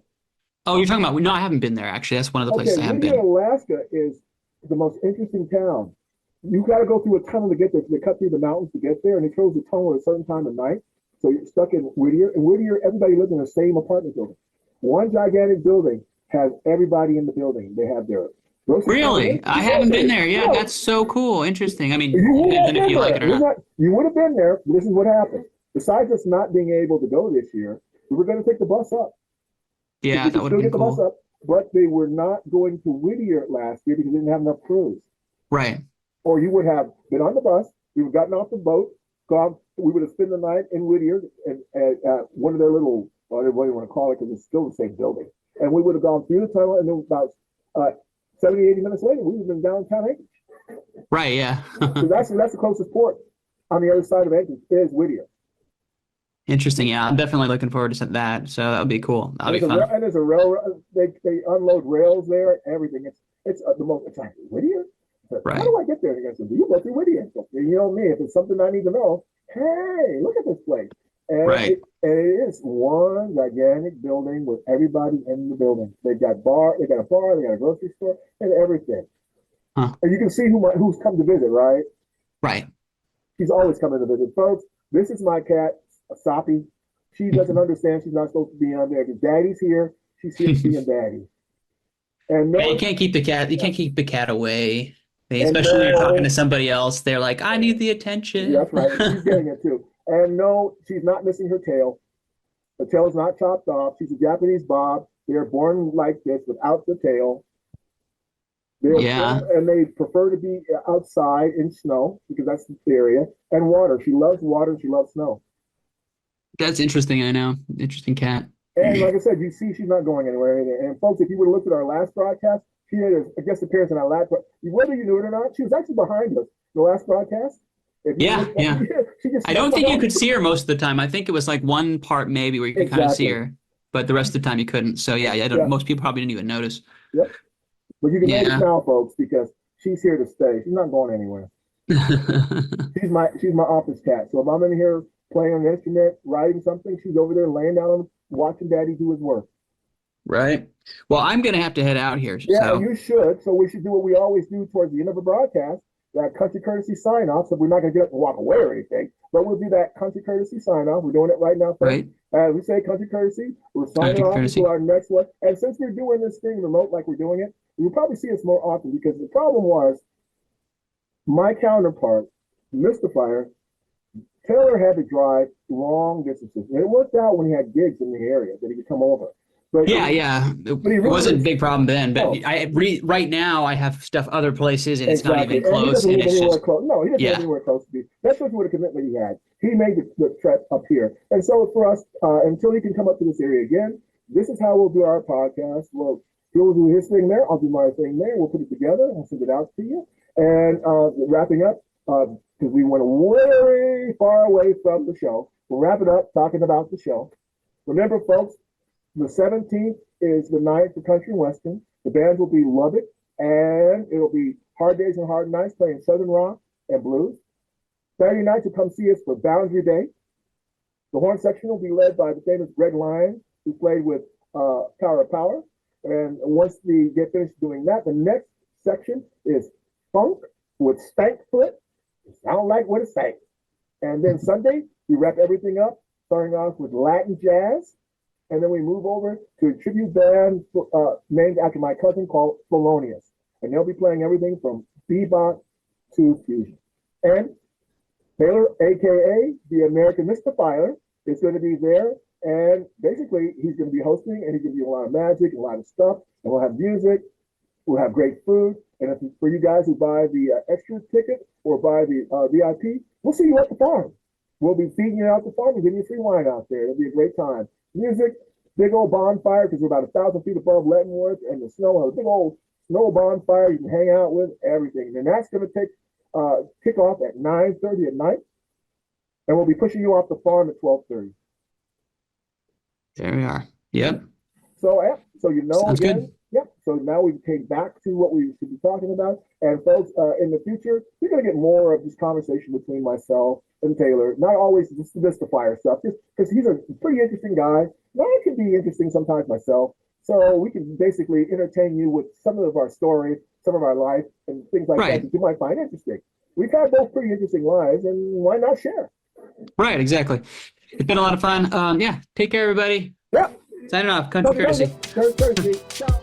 Oh, you're talking about, no, I haven't been there actually. That's one of the Okay, places I haven't Whittier, been. Alaska is the most interesting town. You got to go through a tunnel to get there. They cut through the mountains to get there, and they close the tunnel at a certain time of night. So you're stuck in Whittier. And Whittier, everybody lives in the same apartment building. One gigantic building has everybody in the building. They have their grocery store. Really? I haven't been Exactly. there. Yeah, No, that's so cool. Interesting. I mean, you it would depends have on if been you like there. it or not. You would have been there. This is what happened. Besides us not being able to go this year, we were going to take the bus up because Yeah, we that could would have still been get the bus cool. up. But they were not going to Whittier last year because they didn't have enough crews. Right. Or you would have been on the bus, we would have gotten off the boat, gone, we would have spent the night in Whittier and one of their little, whatever you want to call it, because it's still the same building. And we would have gone through the tunnel, and then about 70, 80 minutes later, we would have been downtown Anchorage. Right. Yeah. So that's the closest port on the other side of Anchorage is Whittier. Interesting. Yeah, I'm definitely looking forward to that. So that would be cool. That'll be fun. And there's a railroad. They unload rails there. Everything. It's the most. It's like Whittier. How Right. do I get there? And I said, you go through Whittier. You know me. If it's something I need to know, hey, look at this place. Right. And it is one gigantic building with everybody in the building. They've got bar. They got a bar. They got a grocery store and everything. Huh. And you can see who's come to visit. Right? Right. She's always coming to visit, folks. This is my cat, Asapi. She doesn't understand she's not supposed to be on there. If daddy's here, she's here to be a daddy. And Yeah, you no, can't keep the cat. You can't keep the cat away. and Especially when you're talking no, to somebody else. They're like, I need the attention. that's right. She's getting it too. And no, she's not missing her tail. The tail is not chopped off. She's a Japanese bob. They're born like this without the tail. They're born Yeah, and they prefer to be outside in snow because that's the area and water. She loves water. She loves snow. that's interesting. I know. Interesting cat. And like I said, you see, she's not going anywhere. And folks, if you would have looked at our last broadcast, she had a guest appearance in our last. Whether you knew it or not, she was actually behind us. The last broadcast. If you Yeah, look, yeah. she just I snuck don't think you behind. could see her most of the time. I think it was like one part maybe where you could kind of see Exactly. her, but the rest of the time you couldn't. So yeah, I don't. Yeah. Most people probably didn't even notice. Yep. But you can notice Yeah. now, folks, because she's here to stay. She's not going anywhere. She's my office cat. So if I'm in here playing an instrument, writing something, she's over there laying down on watching Daddy do his work. Right. Well, I'm gonna have to head out here. Yeah, and So you should. So we should do what we always do towards the end of a broadcast that country courtesy sign off. So we're not going to get up and walk away or anything, but we'll do that country courtesy sign off. We're doing it right now. Folks. Right. We say country courtesy. We're signing Country off courtesy. to our next one. And since we're doing this thing remote like we're doing it, you'll probably see us more often because the problem was my counterpart, Mr. Fire, Taylor had to drive long distances. And it worked out when he had gigs in the area that he could come over. But Yeah. It really wasn't a big problem then, but Oh. right now I have stuff other places and it's not Exactly. even And he close. doesn't And live it's anywhere just, close. No, he doesn't Yeah. live anywhere close to me. That's what a commitment he had. He made the trek up here. And so for us, until he can come up to this area again, this is how we'll do our podcast. He'll do his thing there. I'll do my thing there. We'll put it together and send it out to you. And wrapping up, because we went way far away from the show, we'll wrap it up talking about the show. Remember, folks, the 17th is the night for Country and Western. The bands will be Lubbock, and it'll be Hard Days and Hard Nights playing Southern Rock and Blues. Saturday night, you'll come see us for Boundary Day. The horn section will be led by the famous Greg Lyons, who played with Tower of Power. And once we get finished doing that, the next section is Funk with Stankfoot. Sound like what it stank. And then Sunday, we wrap everything up, starting off with Latin jazz. And then we move over to a tribute band named after my cousin called Thelonious. And they'll be playing everything from bebop to fusion. And Taylor, a.k.a. the American Mr. Fire, is going to be there. And basically, he's going to be hosting, and he's going to do a lot of magic, a lot of stuff. And we'll have music. We'll have great food. And if for you guys who buy the extra ticket or buy the VIP, we'll see you at the farm. We'll be feeding you out the farm and giving you free wine out there. It'll be a great time. Music, big old bonfire because we're about 1,000 feet above Leavenworth, and the snow, a big old snow bonfire you can hang out with, everything. And that's going to kick off at 9:30 at night, and we'll be pushing you off the farm at 12:30. There we are. Yep. So you know, Sounds again, good. Yep. So now we came back to what we should be talking about. And folks, in the future, you're going to get more of this conversation between myself and Taylor. Not always just the fire stuff, just because he's a pretty interesting guy. And I can be interesting sometimes myself. So we can basically entertain you with some of our stories, some of our life, and things like that you might find interesting. We've had both pretty interesting lives, and why not share? Right, exactly. It's been a lot of fun. Yeah, take care, everybody. Yeah. Signing off. Country Courtesy. Courtesy. Ciao.